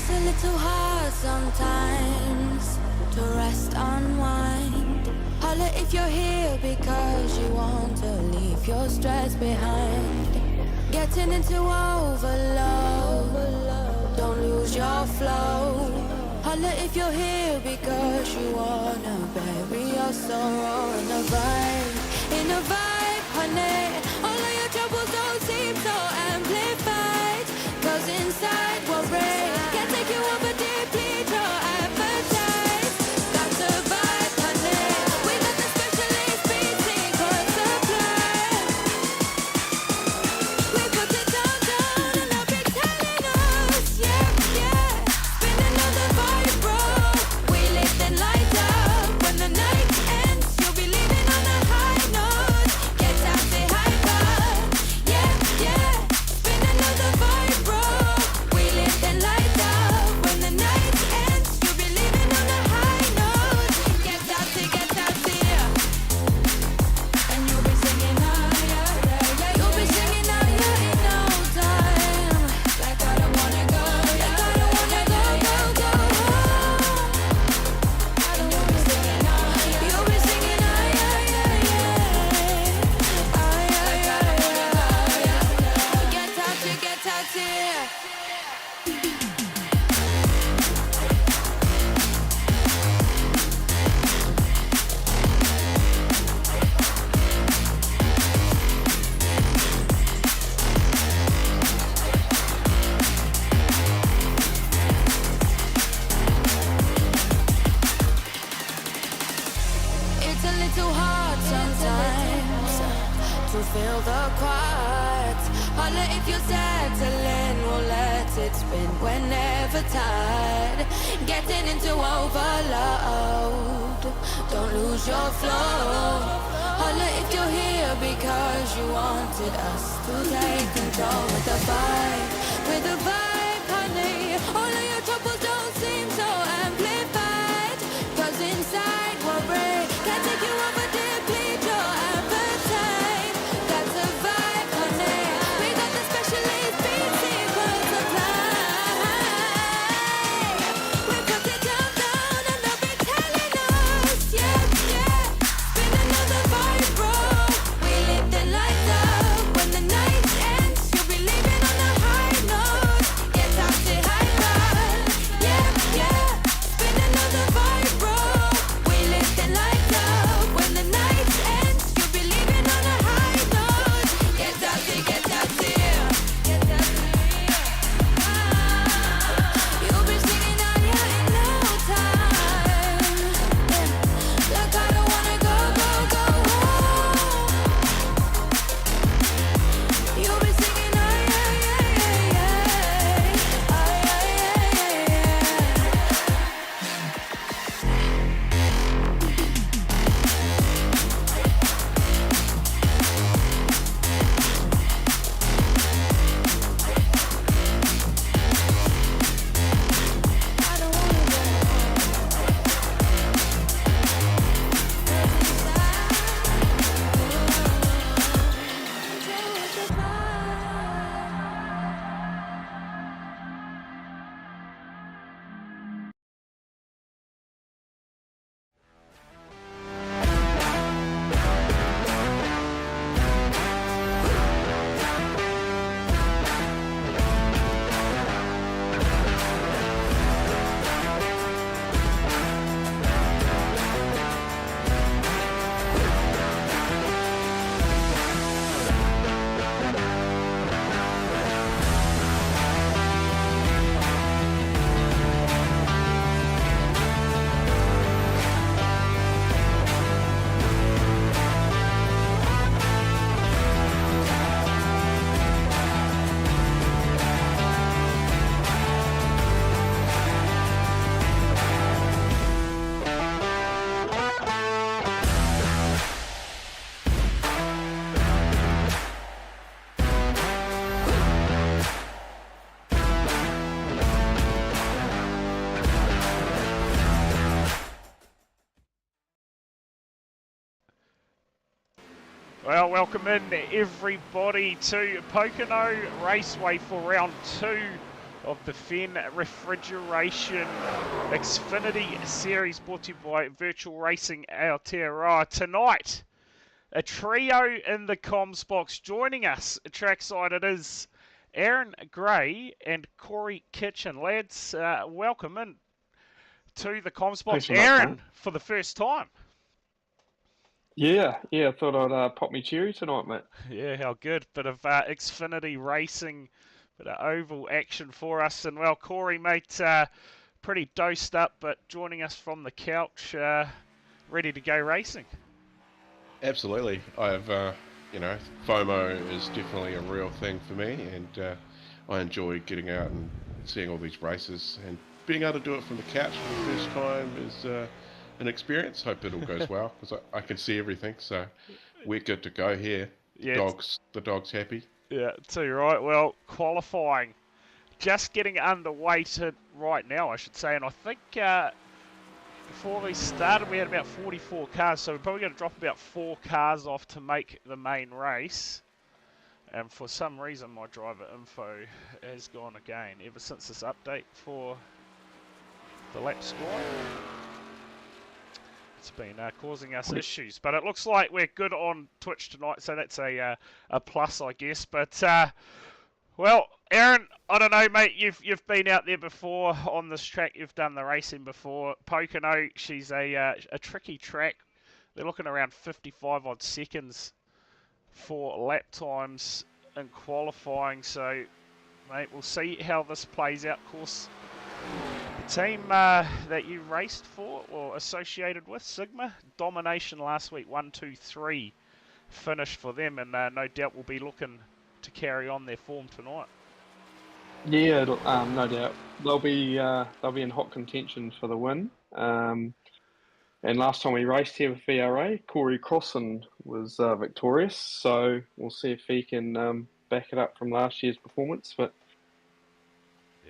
It's a little hard sometimes to rest, unwind. Holla if you're here because you want to leave your stress behind. Getting into overload, don't lose your flow. Holla if you're here because you wanna bury your sorrow in a vibe, honey. All of your troubles don't seem so amplified, 'cause inside we're brave, can't take you over deeply, your appetite. That's a vibe, honey. We got the specialist beating for supply. We put it down and I'll be telling us, yeah, yeah. Spin another vibe, bro. We lift and light up. When the night ends, you'll be leaving on a high note. Get out, say hyper, yeah, yeah. Spin another vibe, bro. We lift and light up. When the night ends, you'll be leaving on a high note. Get out, yeah. And you'll be singing, oh yeah, yeah, yeah. You'll be singing, oh yeah, in no time. Like I don't wanna go, yeah. Like I don't wanna go, go, go home. And you'll be singing, oh yeah. You'll be singing, oh yeah, yeah, yeah. Oh yeah, yeah, yeah. Get out, yeah. It's a little hard sometimes to feel the quiet. Holla if you're settling, we'll let it spin whenever tired. Getting into overload, don't lose your flow. Holla if you're here because you wanted us to take control with the vibe, honey. All of your troubles don't seem so amplified, 'cause inside we're brave, can't take you over deeply, your appetite. That's a vibe, honey. We got the specialist beating for supply. We put it down and they'll be telling us, yeah, yeah. Spin another vibe, bro. We lift and light up. When the night ends, you'll be leaving on a high note. Get out, say hyper, yeah, yeah. Spin another vibe, bro. We lift and light up. When the night ends, you'll be leaving on a high note. Get out, say, get out, say, get out, say. You'll be singing out, yeah, in no time. Like I don't wanna go, go, go home. You'll be singing, oh yeah, yeah, yeah, yeah. Oh yeah, yeah, yeah, I don't wanna go. Well, welcome in everybody to Pocono Raceway for round 2 of the Fenn Refridgeration Xfinity series, brought to you by Virtual Racing Aotearoa. Tonight, a trio in the comms box. Joining us trackside, it is Aaron Gray and Corey Kitchen. Lads, welcome in to the comms box. Thanks so much, Aaron, mate. for the first time. Yeah, I thought I'd pop me cherry tonight, mate. Yeah, how good. Bit of Xfinity racing, bit of oval action for us. And well, Corey, mate, pretty dosed up, but joining us from the couch, ready to go racing. Absolutely. FOMO is definitely a real thing for me, and I enjoy getting out and seeing all these races, and being able to do it from the couch for the first time is an experience. Hope it all goes well, because I can see everything, so we're good to go here. Yeah, The dog's happy. Yeah, too right. Well, qualifying just getting underway right now, I should say, and I think before we started we had about 44 cars, so we're probably going to drop about 4 cars off to make the main race. And for some reason my driver info has gone again ever since this update for the lap score. It's been causing us issues, but it looks like we're good on Twitch tonight, so that's a plus, I guess. But well, Aaron, I don't know, mate. You've been out there before on this track. You've done the racing before. Pocono, she's a tricky track. They're looking around 55 odd seconds for lap times in qualifying. So, mate, we'll see how this plays out. Of course, the team that you raced for or associated with, Sigma, domination last week, 1-2-3 finish for them, and no doubt we'll be looking to carry on their form tonight. Yeah, no doubt they'll be in hot contention for the win. And last time we raced here with VRA, Corey Crossan was victorious, so we'll see if he can back it up from last year's performance. But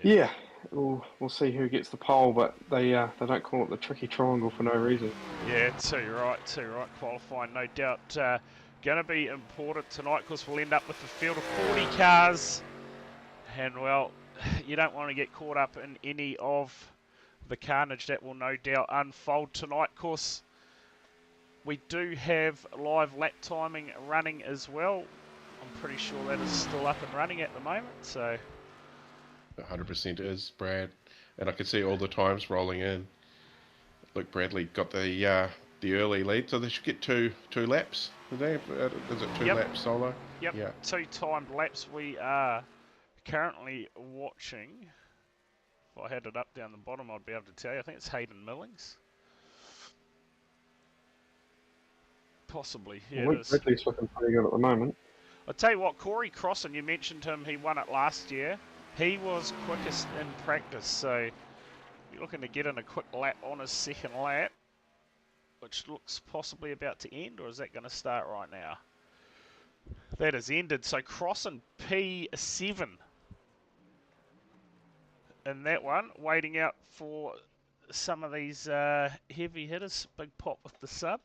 yeah, we'll see who gets the pole, but they don't call it the tricky triangle for no reason. Yeah, too right. Qualifying, no doubt, going to be important tonight, because we'll end up with a field of 40 cars, and well, you don't want to get caught up in any of the carnage that will no doubt unfold tonight. Of course, we do have live lap timing running as well. I'm pretty sure that is still up and running at the moment, so 100% is, Brad, and I can see all the times rolling in. Look, Bradley got the early lead, so they should get two laps. Is it two laps solo? Yep. Yeah. 2 timed laps. We are currently watching. If I had it up down the bottom, I'd be able to tell you. I think it's Hayden Millings. Possibly. Yeah, it is. Bradley's looking pretty good at the moment. I'll tell you what, Corey Crossan, you mentioned him. He won it last year. He was quickest in practice, so you're looking to get in a quick lap on his second lap, which looks possibly about to end, or is that going to start right now? That has ended, so Crossan P7 in that one, waiting out for some of these heavy hitters. Big pop with the sub.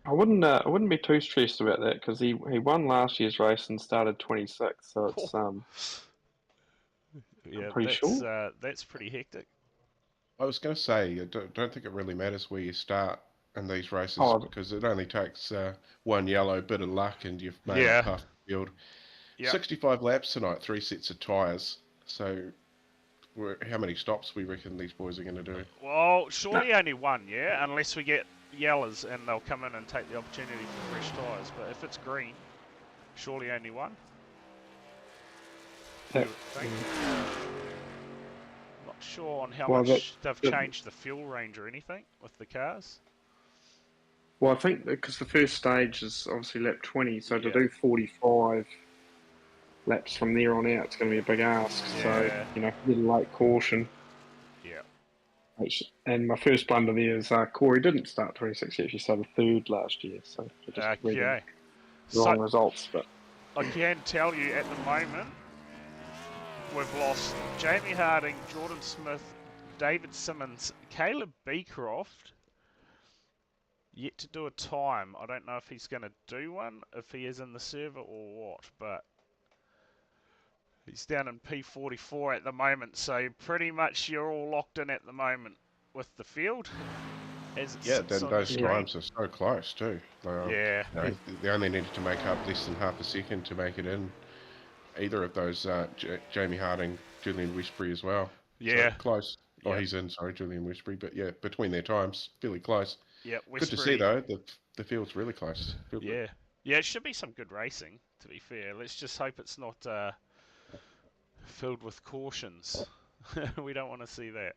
I wouldn't be too stressed about that, because he won last year's race and started 26, so it's yeah, I'm pretty sure. That's pretty hectic. I was going to say, I don't think it really matters where you start in these races, because it only takes one yellow bit of luck and you've made it half the field. Yep. 65 laps tonight, 3 sets of tyres. So how many stops we reckon these boys are going to do? Well, surely only one, yeah, unless we get yellers and they'll come in and take the opportunity for fresh tyres. But if it's green, surely only one. Yeah. Not sure on how much they've changed the fuel range or anything with the cars. Well, I think because the first stage is obviously lap 20, so to do 45 laps from there on out, it's going to be a big ask. Yeah. So, a little late caution. Yeah. And my first blunder there is Corey didn't start 26, he actually started third last year. So, just wrong results. But I can tell you at the moment, we've lost Jamie Harding, Jordan Smith, David Simmons, Caleb Beecroft. Yet to do a time. I don't know if he's going to do one, if he is in the server or what, but He's down in P44 at the moment, so pretty much you're all locked in at the moment with the field. As it sits then on those your times are so close too. yeah. They only needed to make up less than half a second to make it in. Either of those, Jamie Harding, Julian Westbury as well. Yeah. So close. Yep. Oh, he's in, sorry, Julian Westbury. But yeah, between their times, fairly close. Yeah, good to see, though. The field's really close. Yeah. Yeah, it should be some good racing, to be fair. Let's just hope it's not filled with cautions. We don't want to see that.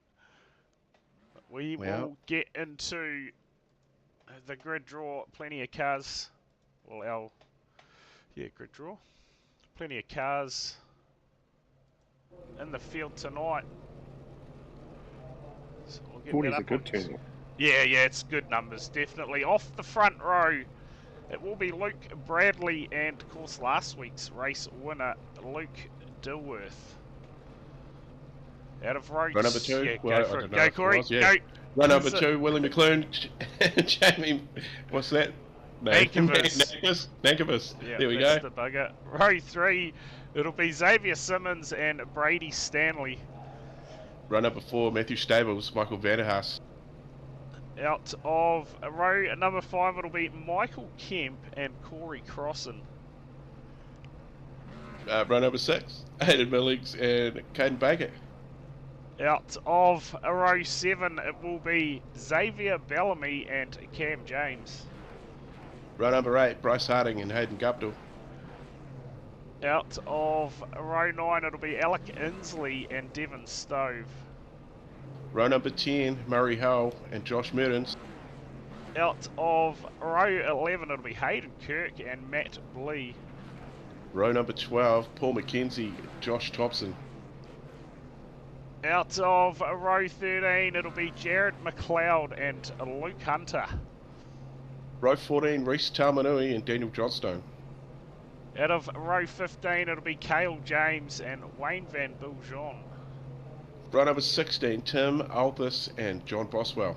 We will get into the grid draw. Plenty of cars. Well, grid draw. Plenty of cars in the field tonight. So we'll get 40's a good turn. Yeah, it's good numbers, definitely. Off the front row, it will be Luke Bradley and, of course, last week's race winner, Luke Dilworth. Out of row... Run number 2. Yeah, well, go for it. Go, Corey. Go. Run number 2, Willie McClune. Jamie, what's that? Nankervis. Yeah, there we that's go. The bugger. Row 3, it'll be Xavier Simmons and Brady Stanley. Run number 4, Matthew Stables, Michael Vanderhaas. Out of row number 5, it'll be Michael Kemp and Corey Crossan. Run number 6, Hayden Millings and Caden Baker. Out of row 7, it will be Xavier Bellamy and Cam James. Row number 8, Bryce Harding and Hayden Guptill. Out of row 9, it'll be Alec Inslee and Devon Stove. Row number 10, Murray Hull and Josh Mertens. Out of row 11, it'll be Hayden Kirk and Matt Blee. Row number 12, Paul McKenzie, Josh Thompson. Out of row 13, it'll be Jared McLeod and Luke Hunter. Row 14, Reece Taumanui and Daniel Johnstone. Out of row 15, it'll be Cale James and Wayne Van Biljon. Row number 16, Tim Althus and John Boswell.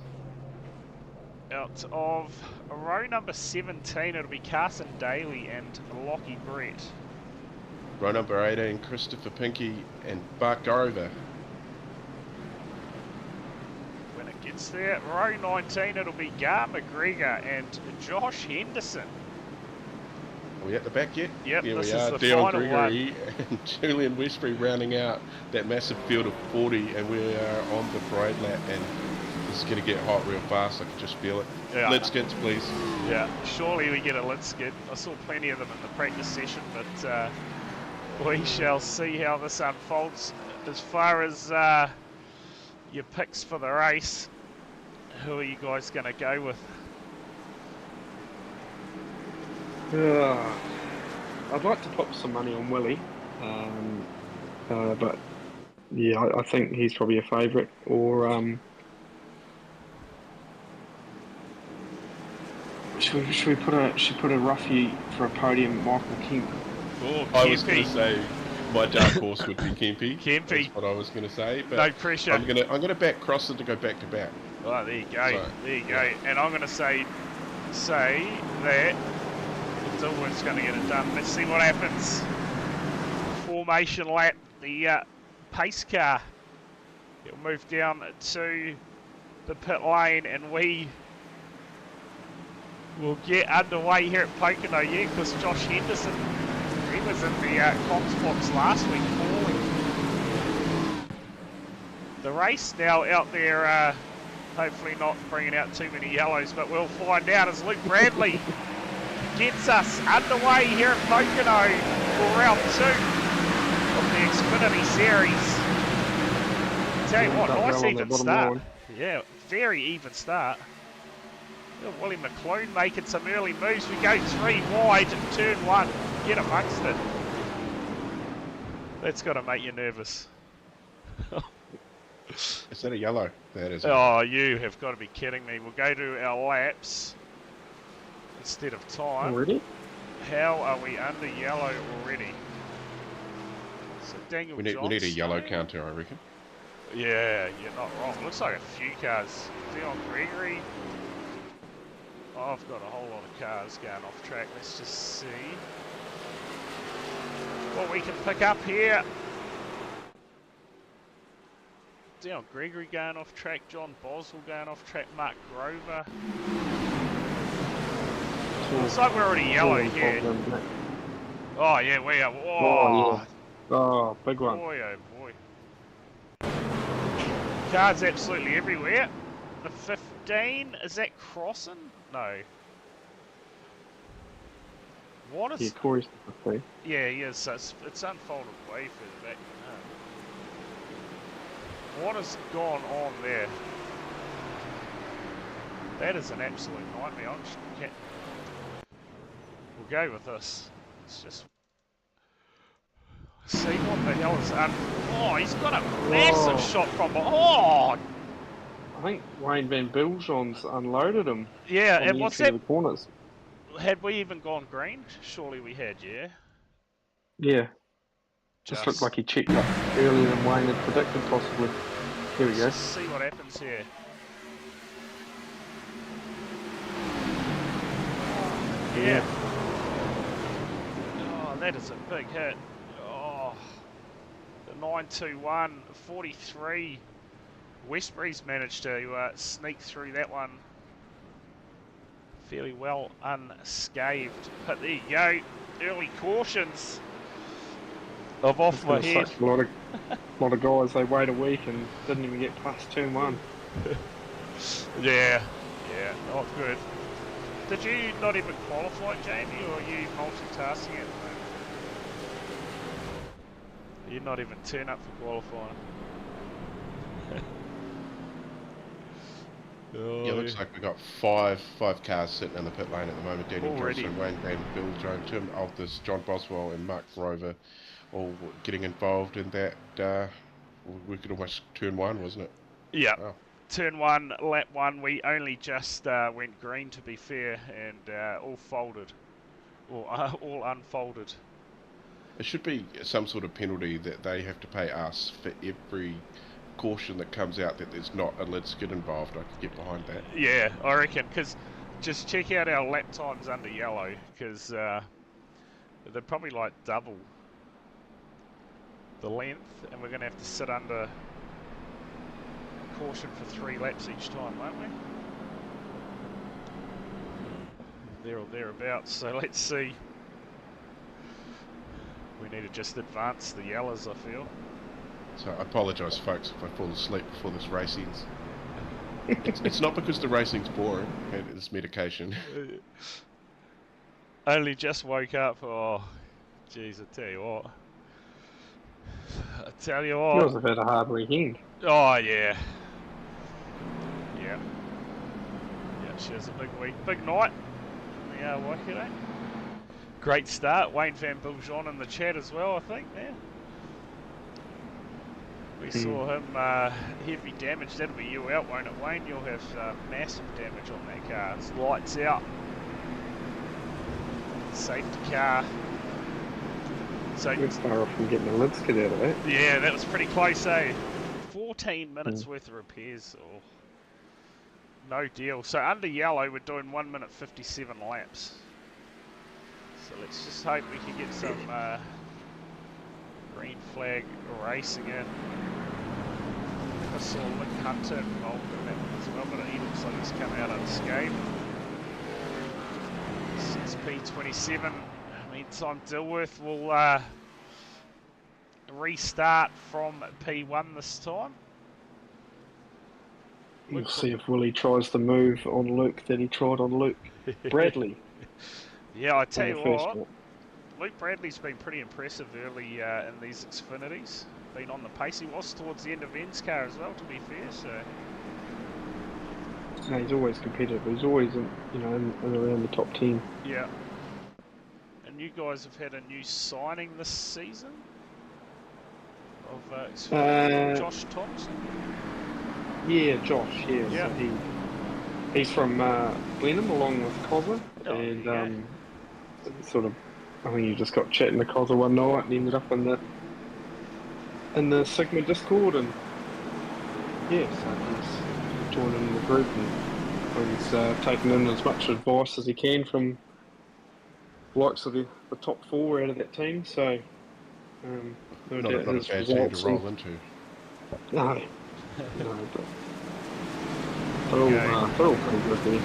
Out of row number 17, it'll be Carson Daly and Lockie Brett. Row number 18, Christopher Pinky and Bart Gorover. When it gets there, row 19, it'll be Gar McGregor and Josh Henderson. Are we at the back yet? Yep, Here this we is are. the Dion final Gregory and Julian Westbury rounding out that massive field of 40, and we are on the parade lap, and this is going to get hot real fast. I can just feel it. Yeah. Let's get please. Yeah, surely we get a lid skid. I saw plenty of them in the practice session, but we shall see how this unfolds. As far as your picks for the race, who are you guys going to go with? I'd like to put some money on Willie, but yeah, I think he's probably a favourite. Or should we put a roughie for a podium, Michael Kemp? Oh, I was going to say my dark horse would be Kempy. Kempy. That's what I was going to say. But no pressure. I'm gonna back Crossan to go back to back. Oh, there you go. So, there you go. And I'm going to say that Dilworth's going to get it done. Let's see what happens. Formation lap, the pace car. It'll move down to the pit lane, and we will get underway here at Pocono. Yeah, because Josh Henderson, he was in the comps box last week falling. The race now out there, hopefully not bringing out too many yellows, but we'll find out as Luke Bradley gets us underway here at Pocono for round 2 of the Xfinity Series. Tell you what, nice even start. Yeah, very even start. Willie McClune making some early moves. We go 3 wide, turn 1, get amongst it. That's got to make you nervous. Is that a yellow? That is. Oh, you have got to be kidding me. We'll go to our laps instead of time. Already? How are we under yellow already? So Daniel we need a yellow counter, I reckon. Yeah, you're not wrong. Looks like a few cars. Dion Gregory. Oh, I've got a whole lot of cars going off track. Let's just see what we can pick up here. Down Gregory going off track, John Boswell going off track, Mark Grover. Looks like we're already yellow here. Oh yeah, we are. Oh, yeah. Oh, big one. Boy, oh boy. Cars absolutely everywhere. The 15, is that crossing? No. What is... Yeah, Corey's the 15. Yeah, yeah, so it's unfolded way further back. What has gone on there? That is an absolute nightmare. We'll go with this. Let's just see what the hell is... oh, he's got a massive shot from... Oh! I think Wayne Van Biljon's unloaded him. Yeah, and what's that? The corners. Had we even gone green? Surely we had, yeah? Yeah. Just looked like he checked up earlier than Wayne had predicted, possibly. Here we go. Let's see what happens here. Yeah. Oh, that is a big hit. Oh, the 921, 43. Westbury's managed to sneak through that one fairly well unscathed. But there you go. Early cautions of off my head. A lot of guys, they wait a week and didn't even get past turn 1. Yeah, not good. Did you not even qualify, Jamie, or are you multitasking at the moment? You're not even turn up for qualifying. Oh, yeah, looks like we've got five cars sitting in the pit lane at the moment. Danny Johnson, Wayne Van Biljon, Tim Althus, John Boswell and Mark Rover all getting involved in that. We could almost turn 1, wasn't it? Yeah. Oh. Turn 1, lap 1, we only just went green, to be fair, and all folded. Or all unfolded. It should be some sort of penalty that they have to pay us for every caution that comes out that there's not a lid skid involved. I could get behind that. Yeah, I reckon, because just check out our lap times under yellow, because they're probably like double the length, and we're going to have to sit under caution for 3 laps each time, won't we? There or thereabouts, so let's see. We need to just advance the yellows, I feel. So I apologise, folks, if I fall asleep before this race ends. It's not because the racing's boring, it's medication. Only just woke up. Oh, jeez, I tell you what. You guys have had a hard weekend. Oh, yeah. Yeah. Yeah, she has a big week. Big night in the Waikato. Great start. Wayne Van Biljon in the chat as well, I think, man. We saw him heavy damage. That'll be you out, won't it, Wayne? You'll have massive damage on that car. It's lights out. Safety car. So Good far off from getting a lid skid out of that. Yeah, that was pretty close, eh? 14 minutes worth of repairs. Oh, no deal. So under yellow, we're doing 1 minute 57 laps. So let's just hope we can get some green flag racing in. I saw Luke Hunter involved in that one as well, but he looks like he's come out unscathed. 6P27. Meantime, Dilworth will restart from P1 this time. We'll see if Willie tries the move on Luke that he tried on Luke Bradley. Yeah, I tell you what, Luke Bradley's been pretty impressive early in these Xfinities. Been on the pace. He was towards the end of Venn's car as well, to be fair. So no, he's always competitive. He's always in around the top 10. Yeah. And you guys have had a new signing this season of Josh Thompson. Yeah, Josh. Yeah. Yeah. So he's from Blenheim along with Cozza, and sort of, I think he just got chatting to Cozza one night and ended up in the Sigma Discord, and yeah, so he's joining the group and he's taking in as much advice as he can from the likes of the top 4 out of that team. So not a bad team to roll into. No, No, but they're all pretty good there.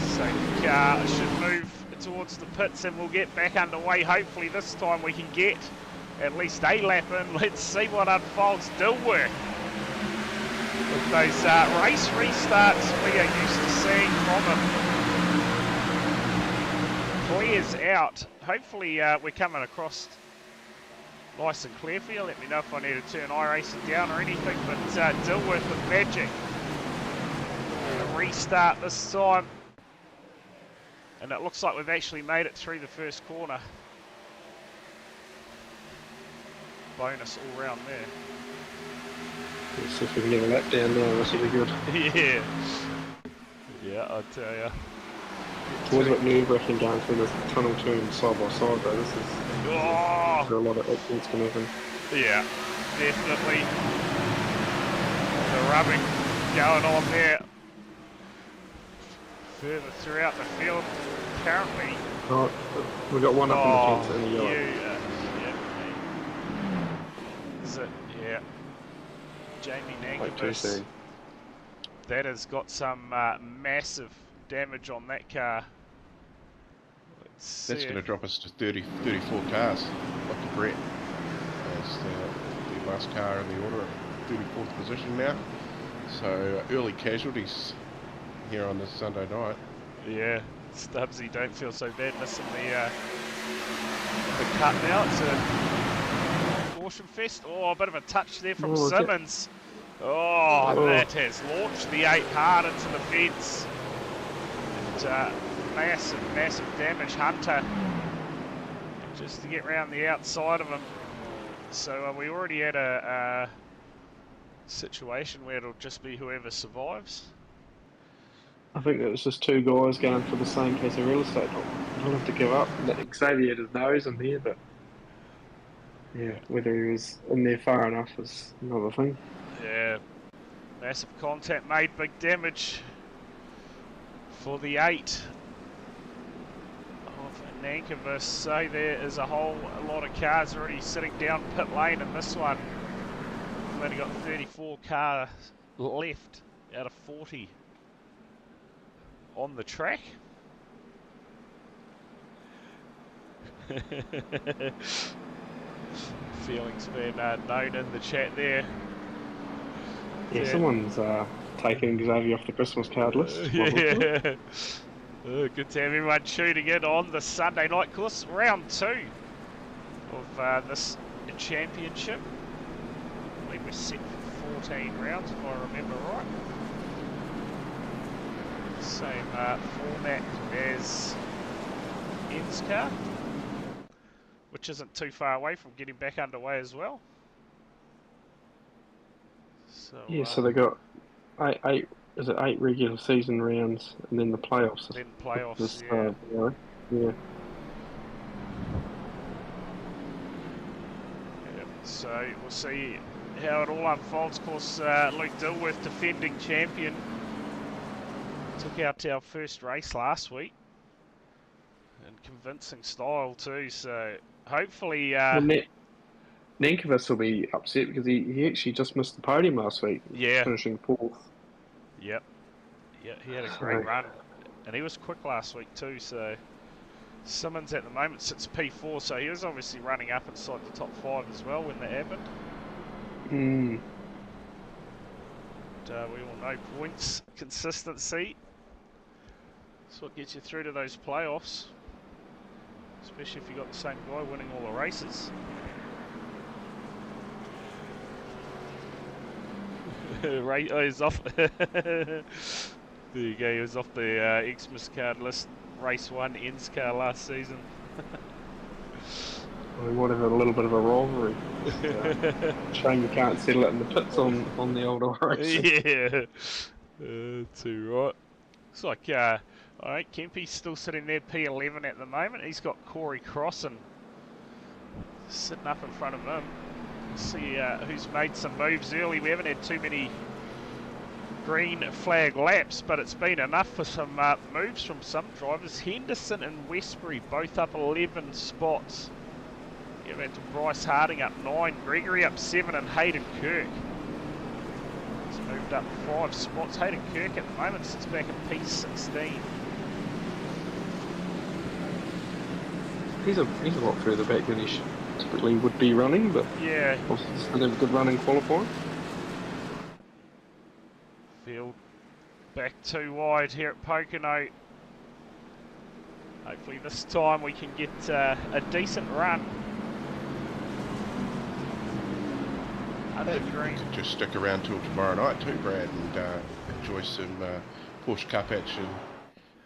So the car should move towards the pits and we'll get back underway. Hopefully this time we can get at least a lap in. Let's see what unfolds. Dilworth with those race restarts we are used to seeing from him. Clears out. Hopefully we're coming across nice and clear for you. Let me know if I need to turn iRacing down or anything, but Dilworth with magic. A restart this time. And it looks like we've actually made it through the first corner. Bonus all round there. Let's see if we can get a lap down now, this will be good. Yeah. Yeah, I'll tell you. It's always a bit nerve-wracking going through this tunnel turn side by side, though. This is a lot of accidents can happen. Yeah, definitely. The rubbing going on there. Further throughout the field, apparently. Right, we've got one up in the fence in the yellow. Yeah. Is it? Yeah. Jamie Nankervis. That has got some massive damage on that car. That's going to drop us to 34 cars, up to Brett. As the last car in the order at 34th position now. So early casualties here on this Sunday night. Yeah, Stubbsy, don't feel so bad missing the cut now. It's a caution fest. Oh, a bit of a touch there from Simmons. That has launched the 8 hard into the fence. And, massive damage. Hunter just to get round the outside of him. So we already had a situation where it'll just be whoever survives. I think it was just 2 guys going for the same piece of real estate. I'll have to give up. Xavier had his nose in there, but yeah, whether he was in there far enough is another thing. Yeah, massive contact made, big damage for the 8 of Nankervis. So there is a whole lot of cars already sitting down pit lane in this one. We've only got 34 cars left out of 40 on the track. Feelings been known in the chat there. Yeah, someone's taking Xavier off the Christmas card list. Yeah. Good to have everyone tuning in on the Sunday night course. Round 2 of this championship. I believe we're set for 14 rounds if I remember right. Same format as NSCAR, which isn't too far away from getting back underway as well. So, yeah, so they got eight regular season rounds and then the playoffs. Then playoffs, this, yeah. So we'll see how it all unfolds. Of course, Luke Dilworth, defending champion, took out our first race last week in convincing style too. So hopefully, Nankervis will be upset because he actually just missed the podium last week. Yeah, finishing 4th. Yep. Yeah, he had a great run, and he was quick last week too. So Simmons at the moment sits P4, so he was obviously running up inside the top 5 as well when that happened. We all know points consistency. That's what gets you through to those playoffs, especially if you got the same guy winning all the races. He's off. There you go. He was off the Xmas card list. Race 1 NSCAR last season. We might have a little bit of a rivalry. Shame you can't settle it in the pits on the older racing. Yeah, too right. Looks like alright, Kempy's still sitting there P11 at the moment. He's got Corey Crossan sitting up in front of him. See who's made some moves early. We haven't had too many green flag laps, but it's been enough for some moves from some drivers. Henderson and Westbury both up 11 spots Give that to Bryce Harding up 9, Gregory up 7, and Hayden Kirk has moved up 5 spots. Hayden Kirk at the moment sits back in P16. He's a lot further back than he typically would be running, but yeah, obviously still have a good running qualifying. Field back too wide here at Pocono. Hopefully this time we can get a decent run. Under green. Just stick around till tomorrow night too, Brad, and enjoy some Porsche Cup action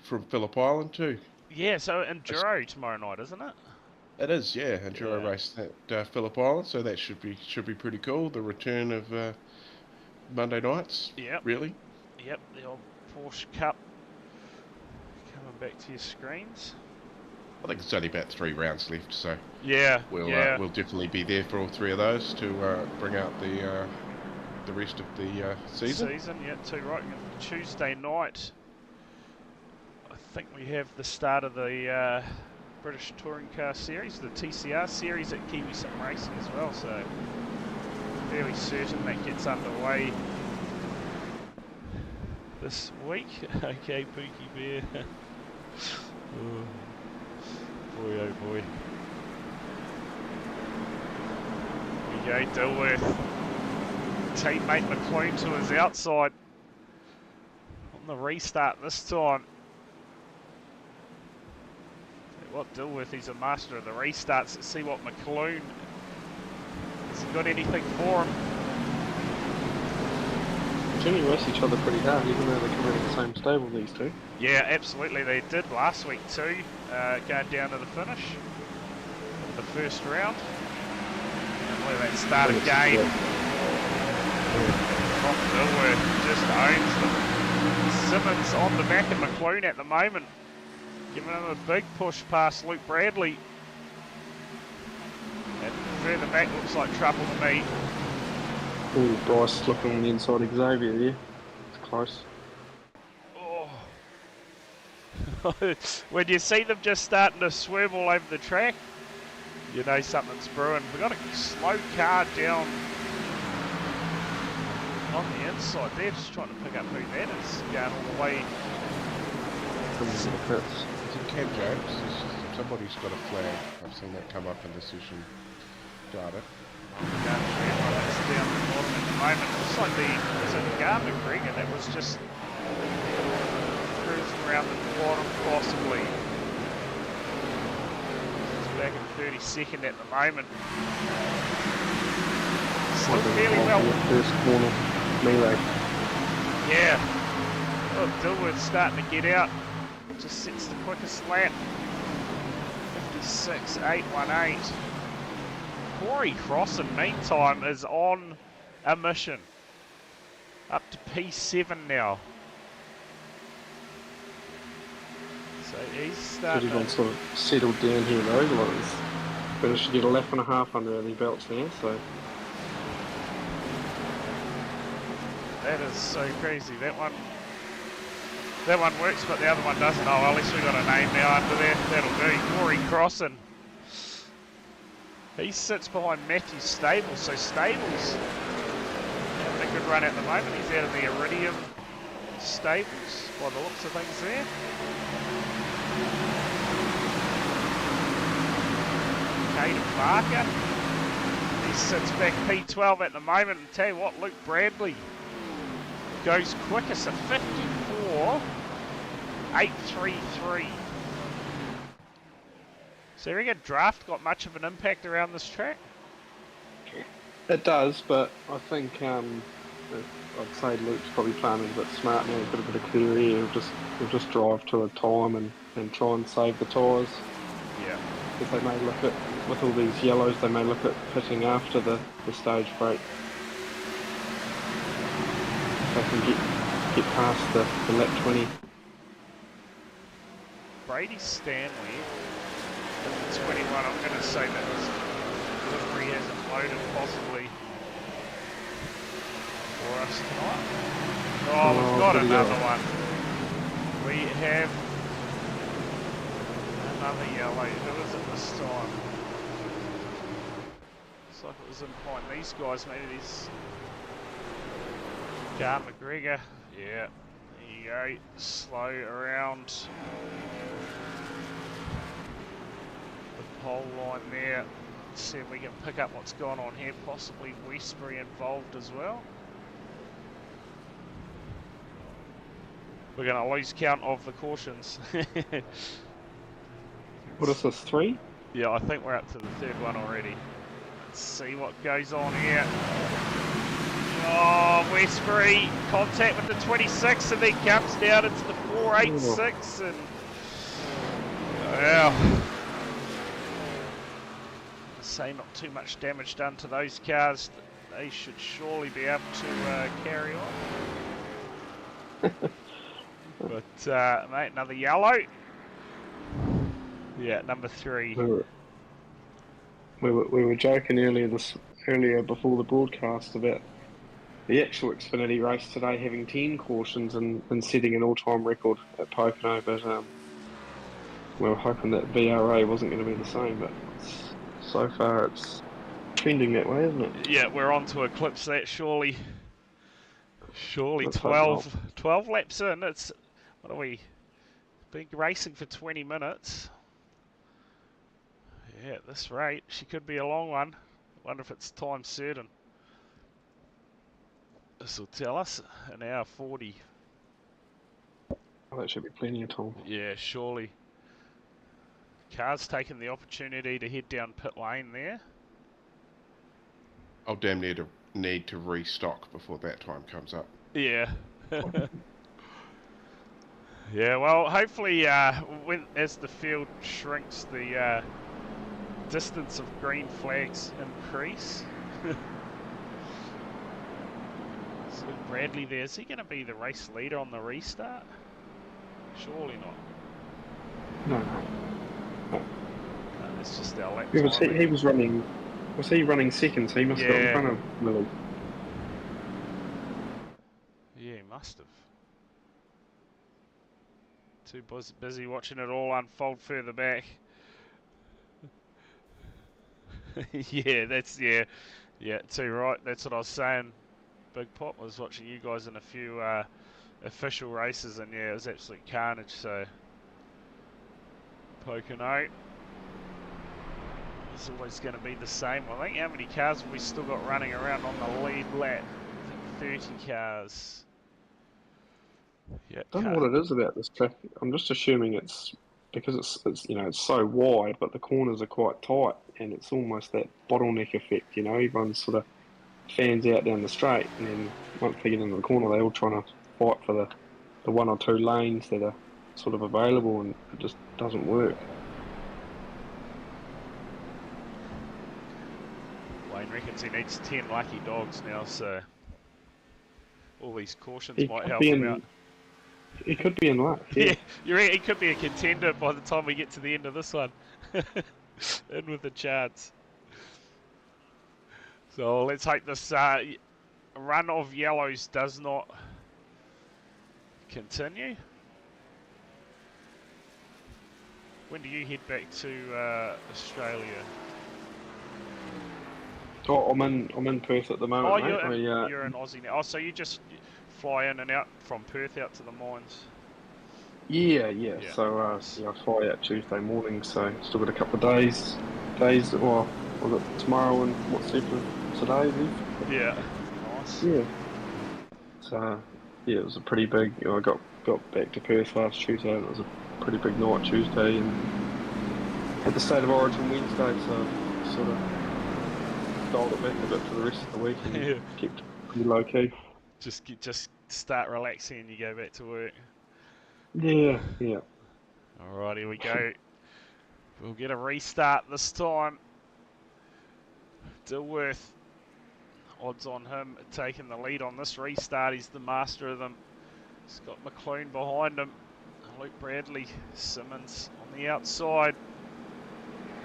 from Phillip Island too. Yeah, so Enduro tomorrow night, isn't it? It is, yeah. Enduro race at Phillip Island, so that should be pretty cool. The return of Monday nights. Yep. Really. Yep, the old Porsche Cup coming back to your screens. I think it's only about 3 rounds left, so we'll definitely be there for all 3 of those to bring out the rest of the season. Yeah, too right. Tuesday night, I think we have the start of the British Touring Car Series, the TCR Series at Kiwi Sim Racing as well, so fairly certain that gets underway this week. Okay, Pookie Bear. Oh. Boy, oh boy. Here we go, Dilworth. Teammate McLean to his outside on the restart this time. What Dilworth, he's a master of the restarts. Let's see what McLean has he got anything for him. They generally race each other pretty hard, even though they come out of the same stable, these two. Yeah, absolutely, they did last week too, going down to the finish of the first round. And where that start again. Dilworth just owns them. Simmons on the back of McLean at the moment, giving him a big push past Luke Bradley. And further back looks like trouble to me. Oh, Bryce looking on the inside of Xavier there. It's close. Oh. When you see them just starting to swerve all over the track, you know something's brewing. We've got a slow car down on the inside there, just trying to pick up who that is, going all the way. It's in Cam James. Somebody's got a flag. I've seen that come up in the session data. That's down the bottom at the moment. Looks like was it Gardner McGregor that was just cruising around the bottom possibly. He's back in 32nd at the moment. Still fairly well. First corner melee. Yeah. Oh, Dilworth's starting to get out. Just sets the quickest lap. 56.818. Corey Crossan, meantime, is on a mission. Up to P7 now. So he's starting to sort of settled down here though. Like he's managed to get a lap and a half under any belts now, so. That is so crazy. That one works, but the other one doesn't. Oh, well, at least we got a name now under there. That'll do. Corey Crossan. He sits behind Matthew Stables, so Stables having a good run at the moment. He's out of the Iridium Stables by the looks of things there. Caden Barker, he sits back P12 at the moment, and tell you what, Luke Bradley goes quickest at 54.833. So you reckon draft got much of an impact around this track? It does, but I think I'd say Luke's probably playing a bit smart now. He's got a bit of clear air. He'll just drive to a time and try and save the tyres. Yeah. Because they may look at, with all these yellows, they may look at pitting after the stage break. They can get past the lap 20. Brady Stanley. 21, I'm going to say that was delivery hasn't loaded possibly for us tonight. Oh, we've got another one. We have another yellow. Who is it this time? Looks like it was in behind these guys. Maybe these... Garth McGregor. Yeah. There you go. Slow around the pole line there. Let's see if we can pick up what's going on here. Possibly Westbury involved as well. We're going to lose count of the cautions. What is this, 3? Yeah, I think we're up to the 3rd one already. Let's see what goes on here. Oh, Westbury, contact with the 26, and then comes down into the 486, and well, say not too much damage done to those cars. They should surely be able to carry on. But mate, another yellow. Yeah, number 3. We were joking earlier before the broadcast about the actual Xfinity race today having 10 cautions and setting an all-time record at Pocono, but we were hoping that VRA wasn't going to be the same, but so far it's trending that way, isn't it? Yeah, we're on to eclipse that, surely. Surely Let's 12 laps in. It's, what are we, been racing for 20 minutes. Yeah, at this rate, she could be a long one. Wonder if it's time certain. This will tell us an hour 40. Oh, that should be plenty of time. Yeah, surely. Car's taking the opportunity to head down pit lane there. I'll damn near need to restock before that time comes up. Yeah. Yeah, well, hopefully as the field shrinks, the distance of green flags increase. So Bradley there, is he going to be the race leader on the restart? Surely not. No. No, it's just our lap He was time. he running second, so he must have got in front of Willie. Yeah, he must have. Too busy watching it all unfold further back. Yeah, too right. That's what I was saying. Big Pop was watching you guys in a few official races, and yeah, it was absolute carnage. So Pocono is always going to be the same. I think how many cars have we still got running around on the lead lap? I think 30 cars. Yeah, I don't know what it is about this track. I'm just assuming it's because it's it's so wide, but the corners are quite tight, and it's almost that bottleneck effect. Everyone's sort of fans out down the straight, and then once they get into the corner, they're all trying to fight for the 1 or 2 lanes that are sort of available, and it just doesn't work. Wayne reckons he needs 10 lucky dogs now, so all these cautions might help him out. He could be in luck. Yeah, He could be a contender by the time we get to the end of this one. In with the charts. So let's hope this run of yellows does not continue. When do you head back to Australia? Oh, I'm in Perth at the moment. Oh, mate. you're in Aussie now. Oh, so you just fly in and out from Perth out to the mines? Yeah. So I fly out Tuesday morning, so still got a couple of days. Or was it tomorrow and what's left of today? Yeah. Nice. Yeah. So it was a pretty big. I got back to Perth last Tuesday, and it was a pretty big night Tuesday, and had the State of Origin Wednesday, so sort of dialed it back a bit for the rest of the week and kept pretty low key. Just start relaxing and you go back to work. Yeah. Alright, here we go. We'll get a restart this time. Dilworth, odds on him taking the lead on this restart. He's the master of them. He's got McLean behind him. Luke Bradley, Simmons on the outside.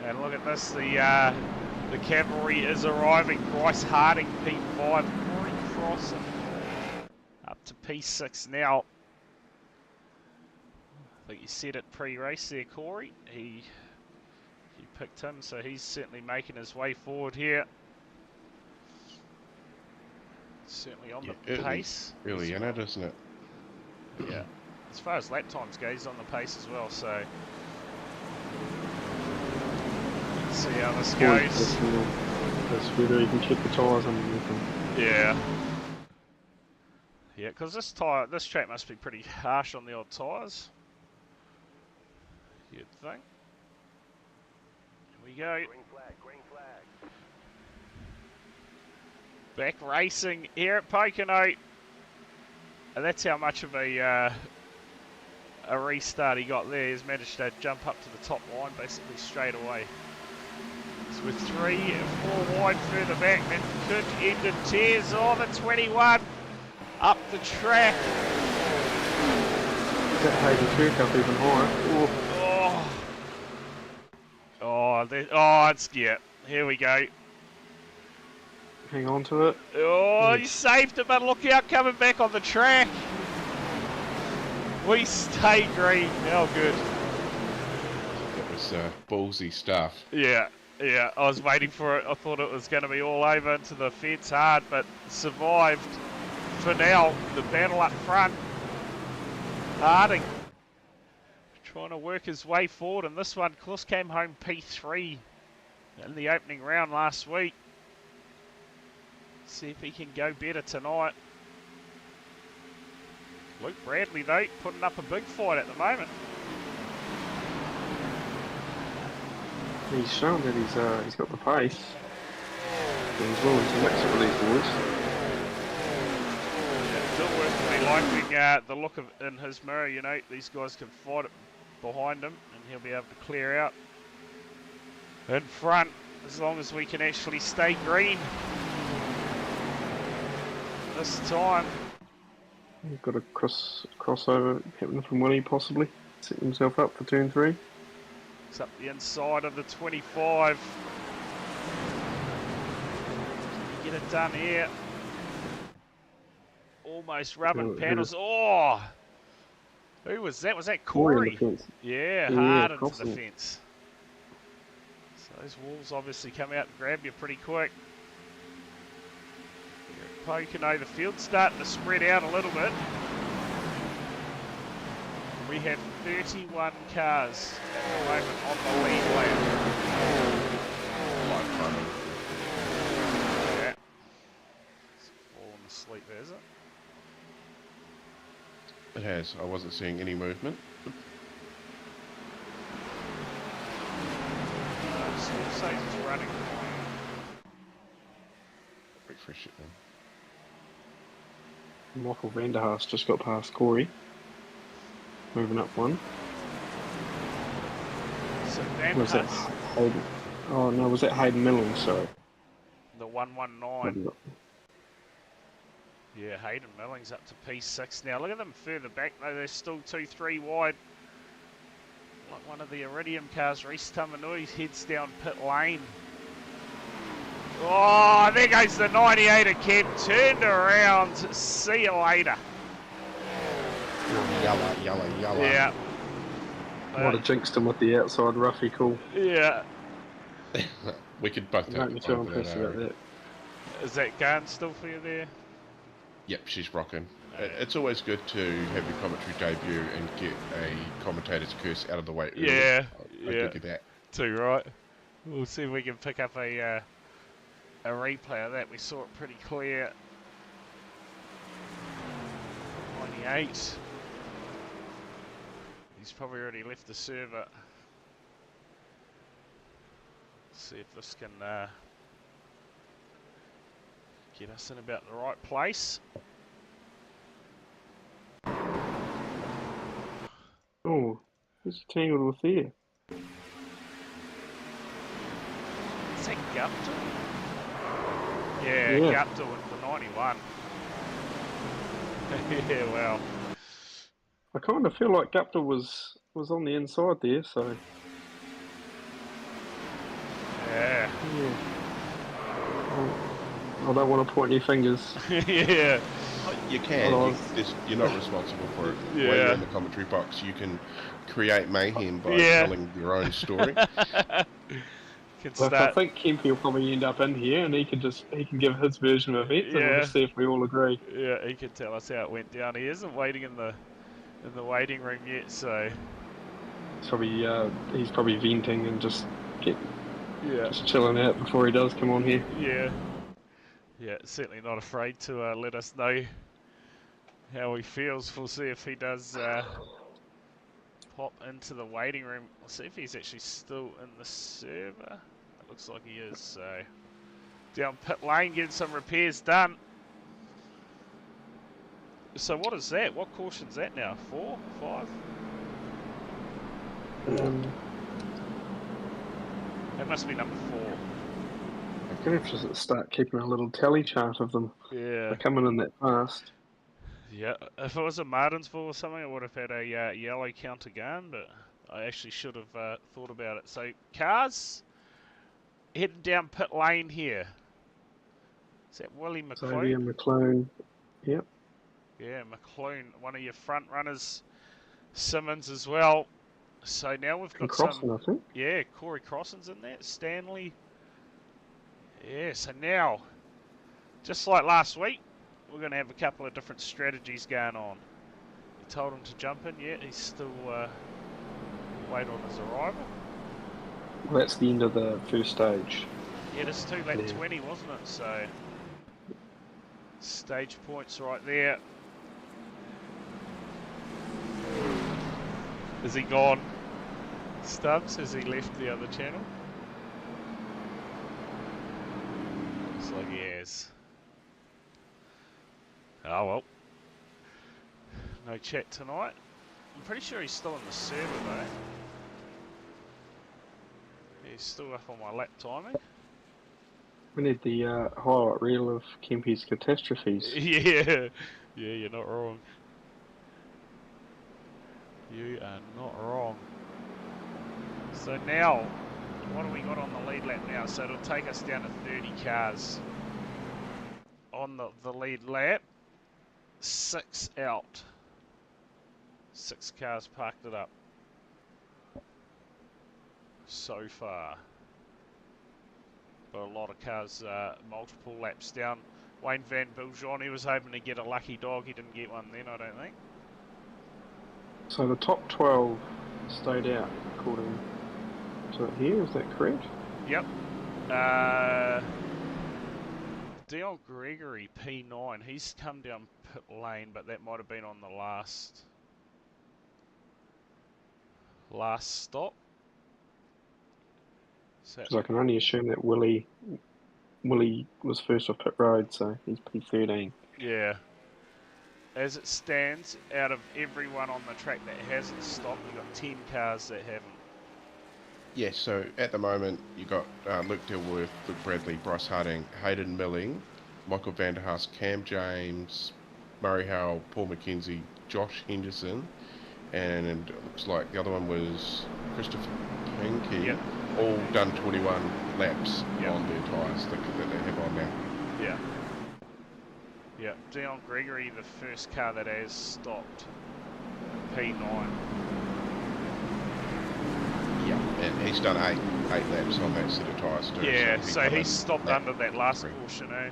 And look at this, the cavalry is arriving. Bryce Harding, P5, Corey Crossan up to P6 now. I think you said it pre-race there, Corey. He picked him, so he's certainly making his way forward here. Certainly on the pace. Really in it, isn't it? Yeah. As far as lap times go, he's on the pace as well, so... Let's see how this goes. That's whether you can check the tyres and everything. Yeah. Yeah, because this track must be pretty harsh on the old tyres. You'd think. Here we go. Green flag. Back racing here at Pocono. And that's how much of a restart he got there. He's managed to jump up to the top line basically straight away. So with 3 and 4 wide further back, that could end in tears. Oh, the 21 up the track. That Hayden Kirk up even higher. It's, yeah, here we go. Hang on to it. Oh, he saved it, but look out coming back on the track. We stay green. How good. That was ballsy stuff. Yeah, I was waiting for it. I thought it was going to be all over into the fence hard, but survived. For now, the battle up front. Harding trying to work his way forward, and this one, Cliss came home P3 in the opening round last week. See if he can go better tonight. Luke Bradley, though, putting up a big fight at the moment. He's shown that he's got the pace. And he's willing to mix it with these boys. Dilworth will be liking the look in his mirror. You know, these guys can fight it behind him, and he'll be able to clear out in front as long as we can actually stay green this time. He's got a crossover happening from Winnie, possibly. Setting himself up for turn 3. It's up the inside of the 25. Get it done here. Almost rubbing panels. Oh! Who was that? Was that Corey? Yeah, hard into the fence. So those walls obviously come out and grab you pretty quick. Pocono, the field's starting to spread out a little bit. We have 31 cars at the moment on the lead lap. Yeah. It's fallen asleep, has it? It has. I wasn't seeing any movement. Still says it's running. Refresh it then. Michael Vanderhaas just got past Corey. Moving up one. So Was that Hayden? Oh no, was that Hayden Millen? Sorry. The 119. Yeah, Hayden Milling's up to P6 now. Look at them further back though. They're still 2-3 wide. Like one of the Iridium cars. Reese Tamanui heads down pit lane. Oh, there goes the 98 of Kent. Turned around. See you later. Yellow. Yeah. Might have jinxed him with the outside roughy call. Yeah. We could both Don't be too impressed about that. Is that gun still for you there? Yep, she's rocking. It's always good to have your commentary debut and get a commentator's curse out of the way early. Yeah. I'll give you that. Too right. We'll see if we can pick up a replay of that. We saw it pretty clear. 98. He's probably already left the server. Let's see if this can get us in about the right place. Oh, who's tangled with there? Is that Gupta? Yeah, Gupta with the 91. Yeah, well. I kind of feel like Gupta was on the inside there, so. Yeah. I don't want to point any fingers. Yeah. You can. You're not responsible for it. Yeah. When you're in the commentary box, you can create mayhem by telling your own story. can Look, I start. think Kempy will probably end up in here, and he can give his version of events, and we'll Yeah, just see if we all agree. yeah, he can tell us how it went down. He isn't waiting in the waiting room yet, so He's probably venting and just yeah, chilling out before he does come on here. yeah, certainly not afraid to let us know how he feels. We'll see if he does pop into the waiting room. We'll see if he's actually still in the server. It looks like he is. So down pit lane, getting some repairs done. So what is that? What caution's that now? 4, 5? That must be number 4. I'm going to have to start keeping a little tally chart of them. Yeah. They're coming in that fast. Yeah, if it was a Martinsville or something, I would have had a yellow counter gun, but I actually should have thought about it. So, cars heading down pit lane here. Is that Willie McClune? Xavier McClone, yep. Yeah, McClune, one of your front runners. Simmons as well. So now we've got Crossan, I think. Yeah, Corey Crossan's in there. Stanley. Yeah, so now, just like last week, we're going to have a couple of different strategies going on. You told him to jump in, yeah, he's still wait on his arrival. Well, that's the end of the first stage. Yeah, this is 2 lap 20, wasn't it? So, stage points right there. Is he gone? Stubbs, has he left the other channel? Looks like he has. Oh well. No chat tonight. I'm pretty sure he's still in the server though. He's still up on my lap timing. We need the highlight reel of Kempy's catastrophes. Yeah, you're not wrong. You are not wrong. So now, what do we got on the lead lap now? So it'll take us down to 30 cars on the lead lap. 6 out. 6 cars parked it up so far. But a lot of cars multiple laps down. Wayne Van Biljon, he was hoping to get a lucky dog. He didn't get one then, I don't think. So the top 12 stayed out, according to it here, is that correct? Yep. Dion Gregory, P9, he's come down pit lane, but that might have been on the last stop. Because I can only assume that Willie was first off pit road, so he's P13. Yeah. As it stands, out of everyone on the track that hasn't stopped, we've got 10 cars that haven't. Yeah, so at the moment, you've got Luke Dilworth, Luke Bradley, Bryce Harding, Hayden Milling, Michael Vanderhaas, Cam James, Murray Howell, Paul McKenzie, Josh Henderson, and it looks like the other one was Christopher Pinky. Yep. All done 21 laps Yep. on their tyres that they have on now. Yeah. Yeah, Dion Gregory, the first car that has stopped. P9. Yeah, and he's done eight laps on that set of tyres too. Yeah, so so he stopped under that last three. caution, eh?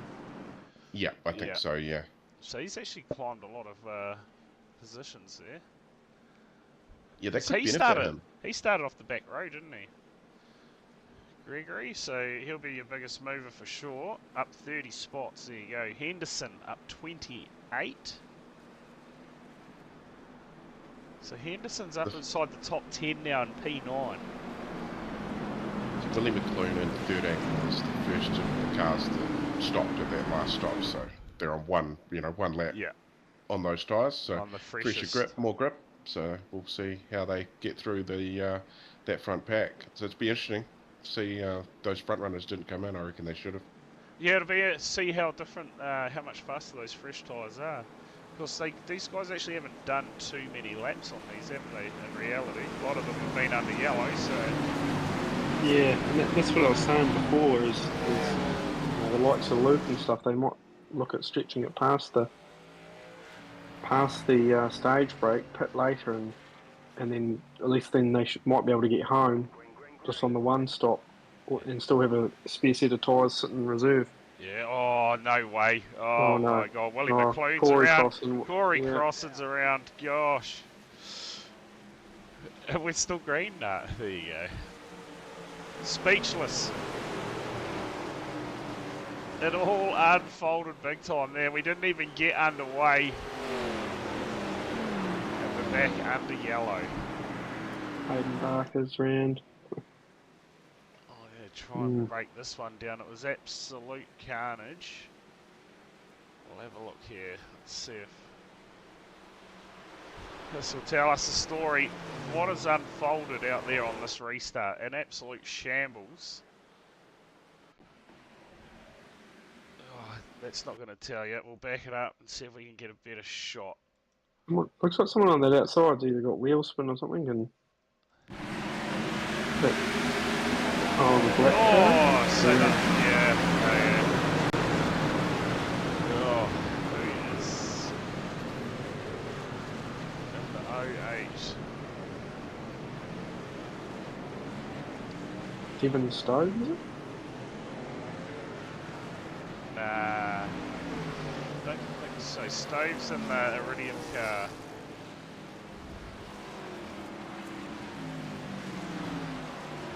Yeah, I think so, yeah. So he's actually climbed a lot of positions there. Yeah, that 'Cause could benefit him. He started off the back row, didn't he? Gregory, so he'll be your biggest mover for sure. Up 30 spots, there you go. Henderson up 28. So Henderson's up inside the top 10 now in P9. Billy McClune in 13 was the first of the cars that stopped at that last stop, so they're on one lap on those tyres. So On the fresher grip, more grip. So we'll see how they get through the that front pack. So it's be interesting. See, those front runners didn't come in. I reckon they should have. Yeah, it'll be see how different, how much faster those fresh tyres are. Because these guys actually haven't done too many laps on these, haven't they? In reality, a lot of them have been under yellow. So yeah, and that's what I was saying before. Is the likes of Luke and stuff, they might look at stretching it past the stage break, pit later, and then at least then they might be able to get home just on the one stop and still have a spare set of tyres sitting in reserve. Yeah, oh, no way. Oh Oh, no. my God. Willie Oh, McLean's Corey around. Crossan. Corey Yeah. Crossan's around. Gosh. We're still green? Nah, there you go. Speechless. It all unfolded big time there. We didn't even get underway. And we're back under yellow. Hayden Barker's round. Oh, yeah, try and break this one down. It was absolute carnage. We'll have a look here. Let's see if this will tell us the story of what has unfolded out there on this restart. An absolute shambles. Oh, that's not going to tell you. We'll back it up and see if we can get a better shot. Looks like someone on that outside's either got wheel spin or something and... the black car. Oh, so that, yeah. Oh, who is number 08? Devon Stone, is it? Nah, don't think so. Stove's in the Iridium car.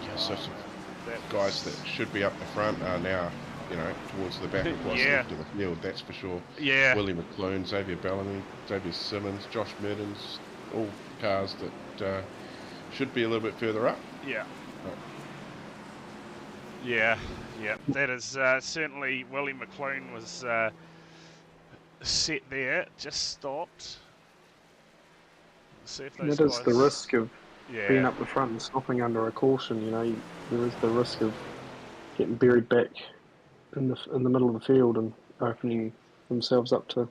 Yeah, so some guys that should be up the front are now, towards the back of what's left of the field, that's for sure. Yeah. Willie McClune, Xavier Bellamy, Xavier Simmons, Josh Mertens, all cars that should be a little bit further up. Yeah. Yeah, that is certainly Willie McClune was set there, just stopped. See if those that is guys... the risk of being up the front and stopping under a caution. There is the risk of getting buried back in the middle of the field and opening themselves up to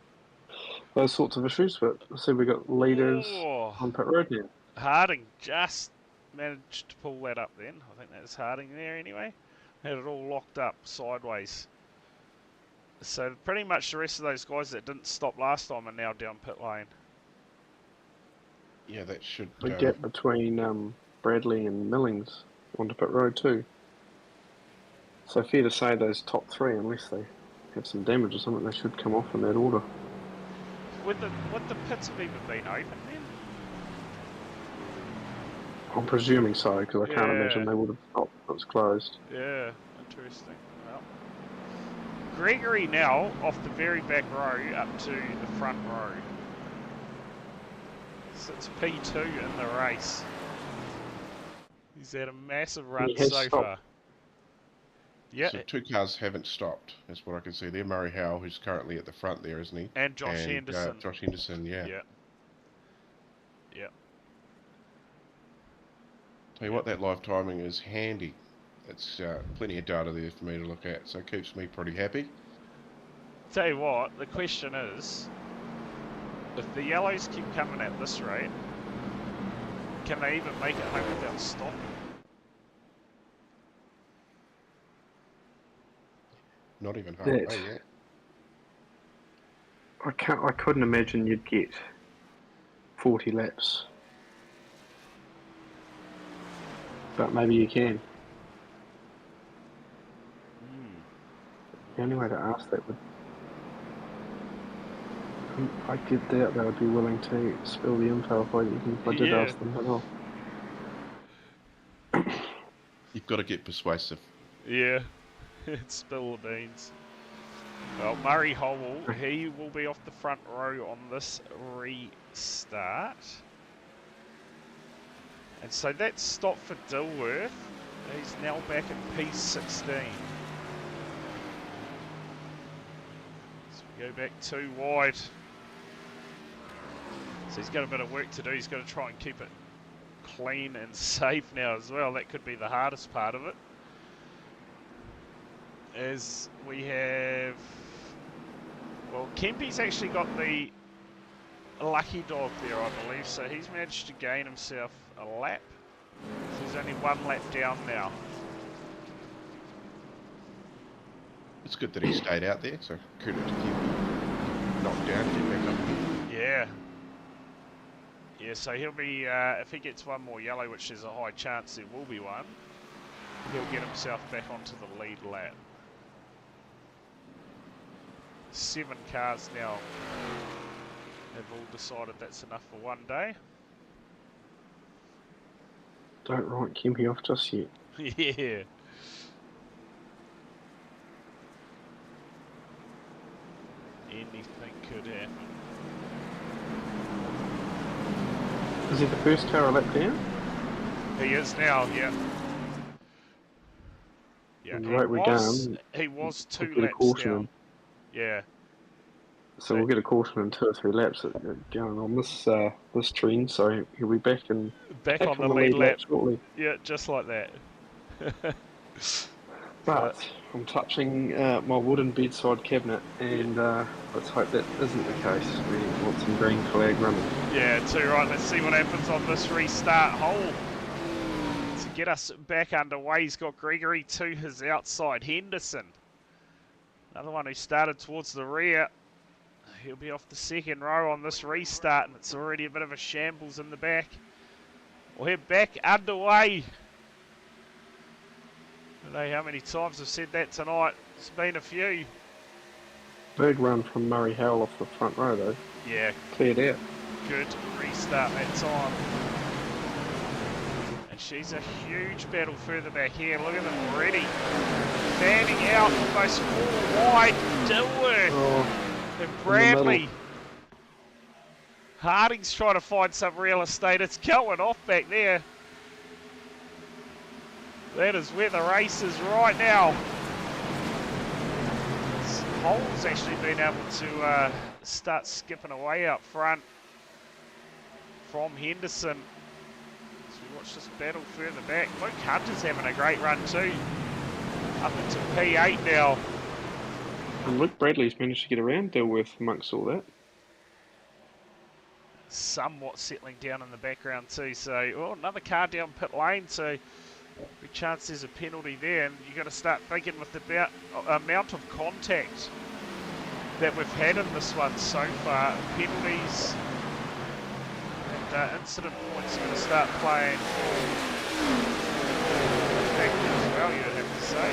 those sorts of issues. But I see we got leaders on pit road now. Harding just managed to pull that up then. I think that's Harding there anyway. Had it all locked up sideways. So pretty much the rest of those guys that didn't stop last time are now down pit lane. Yeah, that should... The gap between Bradley and Millings onto pit road too. So fair to say those top three, unless they have some damage or something, they should come off in that order. Would the pits have even been open then? I'm presuming so, because I can't imagine they would have stopped if it was closed. Yeah, interesting. Well, Gregory now off the very back row up to the front row. So it's P2 in the race. He's had a massive run so far. Yeah. So two cars haven't stopped, that's what I can see there. Murray Howell, who's currently at the front there, isn't he? And Josh Henderson. Josh Henderson, yeah. Yeah. Tell you what, that live timing is handy. It's plenty of data there for me to look at, so it keeps me pretty happy. Tell you what, the question is, if the yellows keep coming at this rate, can they even make it home without stopping? Not even halfway yet. I couldn't imagine you'd get 40 laps. But maybe you can. The only way to ask that would... I get that they would be willing to spill the info if I did ask them at all. You've got to get persuasive. Yeah, spill the beans. Well, Murray Howell, he will be off the front row on this restart. And so that's stop for Dilworth. He's now back at P16. So we go back 2 wide. So he's got a bit of work to do. He's got to try and keep it clean and safe now as well. That could be the hardest part of it. As we have... Well, Kempy's actually got the lucky dog there, I believe. So he's managed to gain himself a lap. So he's only 1 lap down now. It's good that he stayed out there, so credit to him. Knocked down, get back up. Yeah. Yeah, so he'll be, if he gets one more yellow, which there's a high chance there will be one, he'll get himself back onto the lead lap. 7 cars now have all decided that's enough for one day. Don't write Kempy off just yet. Yeah. Anything could happen. Is he the first car a lap down? He is now, yeah. Yeah, And right we're going. he was 2 we'll laps down. Yeah. So we'll get a caution in 2 or 3 laps going on this this trend. So he'll be back on the lead lap shortly. Yeah, just like that. But I'm touching my wooden bedside cabinet, and let's hope that isn't the case. We want some green flag running. Yeah, too right. Let's see what happens on this restart hole. To get us back underway, he's got Gregory to his outside. Henderson, another one who started towards the rear. He'll be off the second row on this restart, and it's already a bit of a shambles in the back. We're back underway. I don't know how many times I've said that tonight. It's been a few. Big run from Murray Howell off the front row, though. Yeah. Cleared out. Good restart that time. And she's a huge battle further back here. Look at them already. Fanning out almost 4 wide. Dilworth and Bradley. Harding's trying to find some real estate. It's going off back there. That is where the race is right now. Hole's actually been able to start skipping away up front from Henderson. So we watch this battle further back. Luke Hunter's having a great run too. Up into P8 now. And Luke Bradley's managed to get around Dilworth amongst all that. Somewhat settling down in the background too. So, another car down pit lane. So, big chance there's a penalty there, and you've got to start thinking with the amount of contact that we've had in this one so far. Penalties and incident points are going to start playing as well, you'd have to say.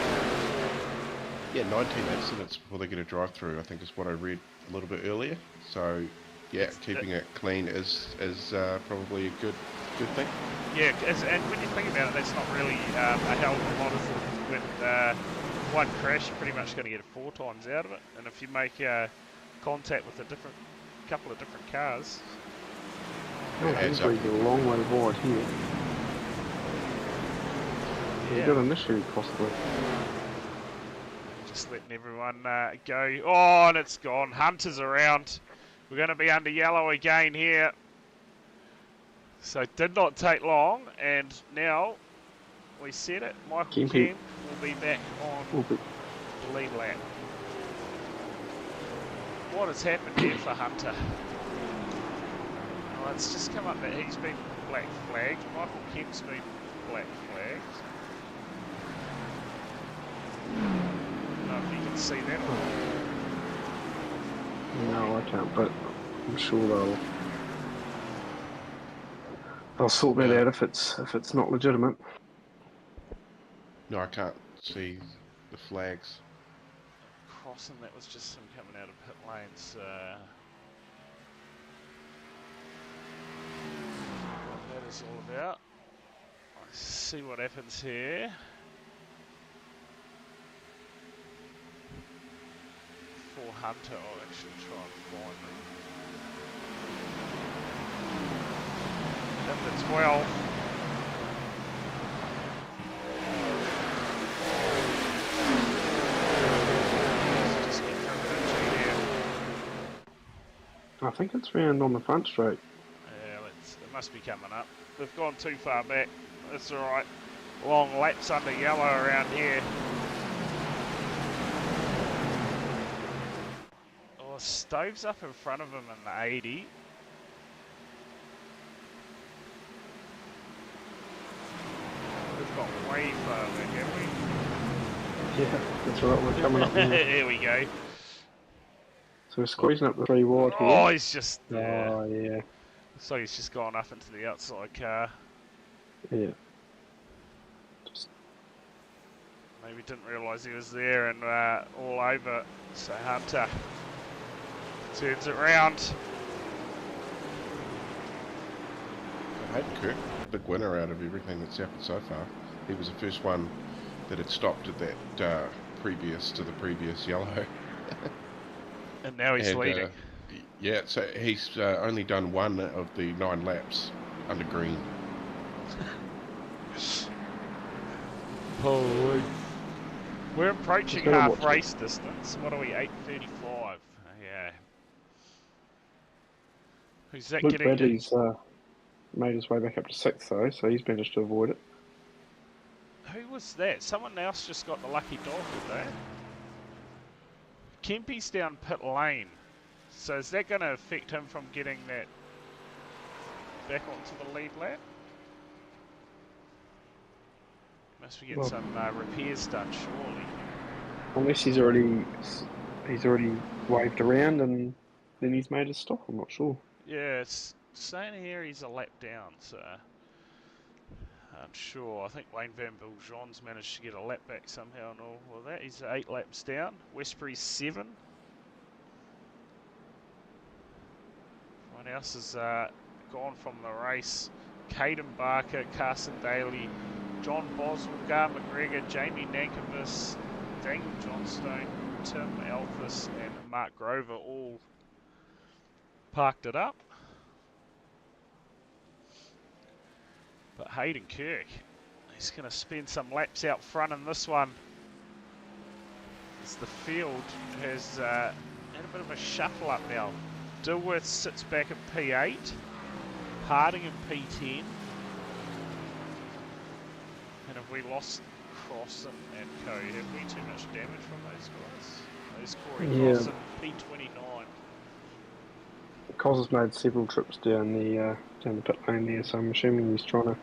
Yeah, 19 incidents before they get a drive-through, I think is what I read a little bit earlier. So, yeah, keeping it clean is probably a good thing. Yeah, and when you think about it, that's not really a hell of a lot of it. With one crash, you're pretty much going to get 4 times out of it. And if you make contact with a couple of different cars, he's got a long way wide here. Yeah. You've got an issue, possibly. Just letting everyone go. Oh, and it's gone. Hunter's around. We're going to be under yellow again here. So it did not take long, and now we said it. Michael Kemp will be back on the lead lap. What has happened here for Hunter? Well, it's just come up that he's been black flagged. Michael Kemp's been black flagged. I don't know if you can see that or not. No, I can't, but I'm sure they'll sort that out if it's not legitimate. No, I can't see the flags. Crossing, that was just him coming out of pit lanes. What that is all about. Let's see what happens here. For Hunter, I'll actually try and find them. Number 12. Just get through the here. I think it's round on the front straight. Yeah, it must be coming up. They've gone too far back. That's alright. Long laps under yellow around here. Oh, Stove's up in front of him in the 80. We've got way far back, haven't we? Yeah, that's right, we're coming up now. Here we go. So we're squeezing up the 3 wide here. Oh, he's just... Oh, yeah. So he's just gone up into the outside car. Yeah. Just Maybe didn't realise he was there and all over. So Hunter turns it round. Hayden Kirk, big winner out of everything that's happened so far. He was the first one that had stopped at that previous to the previous yellow. And now he's leading. Yeah, so he's only done one of the 9 laps under green. Holy. We're approaching half race distance. What are we, 8:35? Yeah. Who's that Luke getting? Bradley's made his way back up to 6th though, so he's managed to avoid it. Who was that? Someone else just got the lucky dog, did they? Kempy's down pit lane. So is that going to affect him from getting that back onto the lead lap? Must we get some repairs done, surely? Unless he's already waved around and then he's made a stop. I'm not sure. Yeah, it's saying here he's a lap down, so I'm sure. I think Wayne Van Biljon's managed to get a lap back somehow and all of that. He's 8 laps down. Westbury's 7. Everyone else has gone from the race. Caden Barker, Carson Daly, John Boswell, Gar McGregor, Jamie Nankervis, Daniel Johnstone, Tim Alphys and Mark Grover all parked it up. But Hayden Kirk, he's going to spend some laps out front in this one. As the field has had a bit of a shuffle up now. Dilworth sits back in P8, Harding in P10. And have we lost Cross and Co? Have we too much damage from those guys? There's Corey Cross in P29. Cos has made several trips down the pit lane there, so I'm assuming he's trying to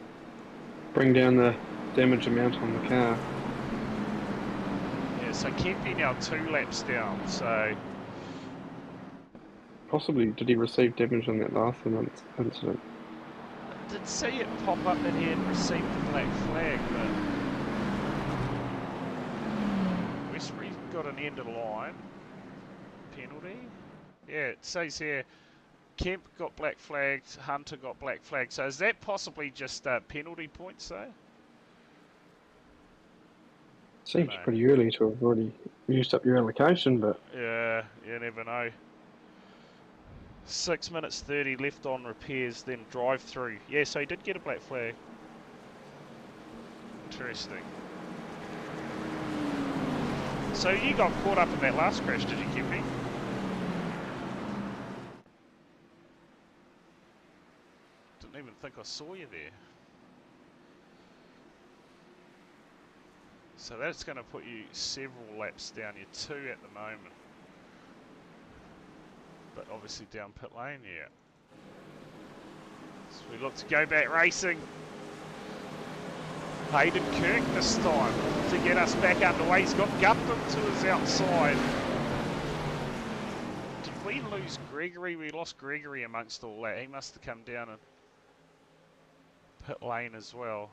bring down the damage amount on the car. Yeah, so Kempy now 2 laps down, so... Possibly, did he receive damage on that last incident? I did see it pop up that he had received the black flag, but... Westbury got an end of line penalty. Yeah, it says here, Kemp got black flagged, Hunter got black flagged. So is that possibly just penalty points though? Seems pretty early to have already used up your allocation, but... Yeah, you never know. 6 minutes 30 left on repairs, then drive through. Yeah, so he did get a black flag. Interesting. So you got caught up in that last crash, did you, Kempy? Didn't even think I saw you there. So that's going to put you several laps down. You're 2 at the moment. But obviously down pit lane, yeah. So we look to go back racing. Hayden Kirk this time to get us back underway. He's got Gupton to his outside. Did we lose Gregory? We lost Gregory amongst all that. He must have come down in pit lane as well.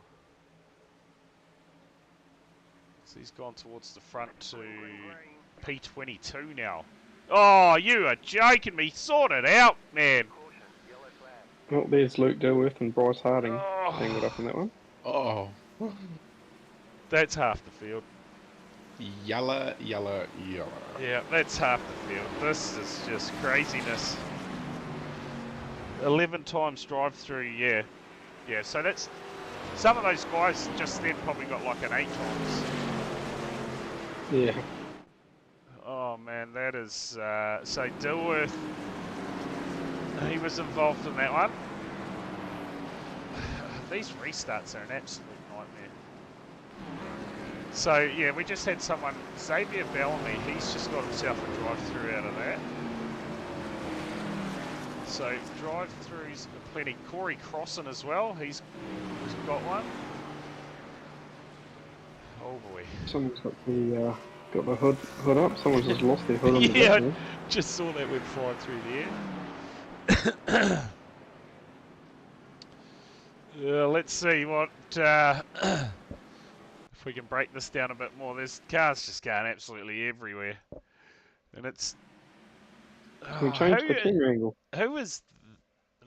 So he's gone towards the front to P22 now. Oh, you are joking me. Sort it out, man. Well, there's Luke Dilworth and Bryce Harding tangled up in that one. Oh. That's half the field. Yellow. Yeah, that's half the field. This is just craziness. 11 times drive through, yeah. Yeah, so that's... Some of those guys just then probably got like an 8 times. Yeah. Oh man, that is... so Dilworth, he was involved in that one. These restarts are an absolute nightmare. So yeah, we just had someone, Xavier Bellamy, he's just got himself a drive-through out of that. So drive-throughs are plenty. Corey Crossan as well, he's got one. Oh boy. Someone's got the hood up. Someone's just lost their hood on the yeah, back. Just saw that went flying through the air. Let's see what if If we can break this down a bit more, there's cars just going absolutely everywhere. And it's... Can we change the camera angle? Who is...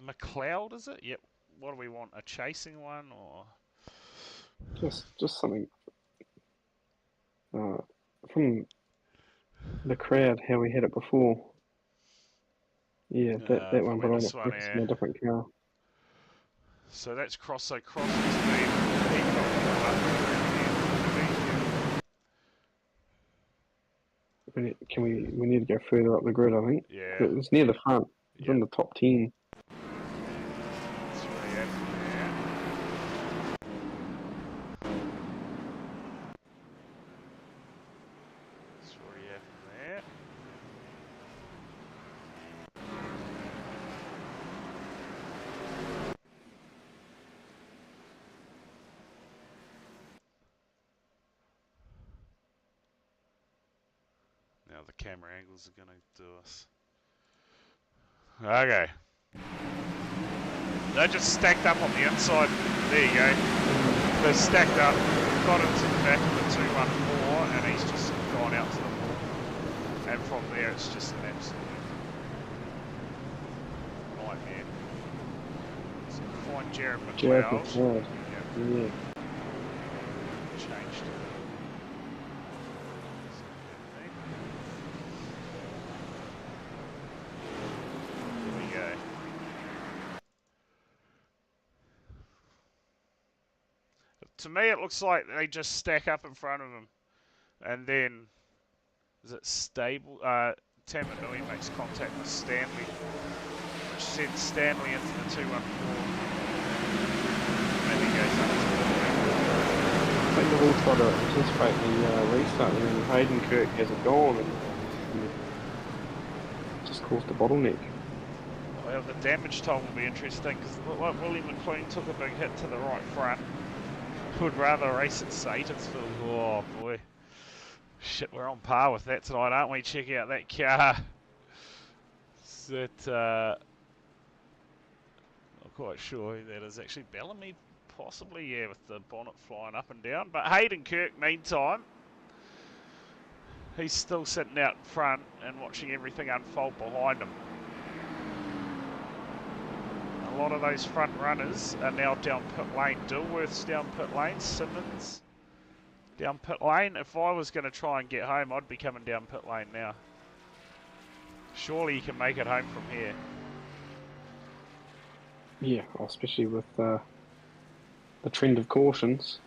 McLeod, is it? Yep. What do we want? A chasing one, or...? Just something from the crowd, how we had it before. Yeah, that one, but on a different car. So that's Cross. So Cross has been... We need to go further up the grid, I think. Yeah. It's near the front. It's in the top 10. That's where he at there. That's where he at there. Now the camera angles are going to do us. Okay. They're just stacked up on the inside. There you go. They're stacked up. Got into the back of the 214 and he's just gone out to the wall. And from there it's just an absolute nightmare. So find Jared McLeod. Yeah. Changed. Here we go. To me, it looks like they just stack up in front of him, and then is it stable? Tamanui makes contact with Stanley, which sends Stanley into the 214, and he goes up to the I think they've all tried to anticipate the restart there, and Hayden Kirk has it gone, and just caused a bottleneck. Well, the damage toll will be interesting because it looked like Willie McLean took a big hit to the right front. Would rather race at Satansville. Oh boy. Shit, we're on par with that tonight, aren't we? Check out that car. Is that, not quite sure who that is actually. Bellamy, possibly, yeah, with the bonnet flying up and down. But Hayden Kirk, meantime, he's still sitting out in front and watching everything unfold behind him. A lot of those front runners are now down pit lane. Dilworth's down pit lane. Simmons down pit lane. If I was going to try and get home, I'd be coming down pit lane now. Surely you can make it home from here. Yeah, especially with the trend of cautions.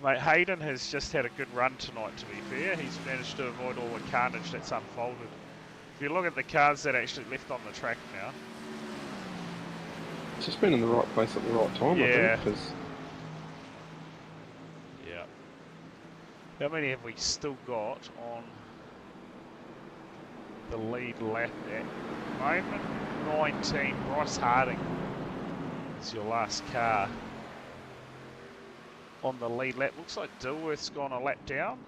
Mate, Hayden has just had a good run tonight, to be fair. He's managed to avoid all the carnage that's unfolded. If you look at the cars that actually left on the track now. It's just been in the right place at the right time, yeah. I think. Yeah. How many have we still got on the lead lap at the moment? 19. Bryce Harding is your last car on the lead lap. Looks like Dilworth's gone a lap down.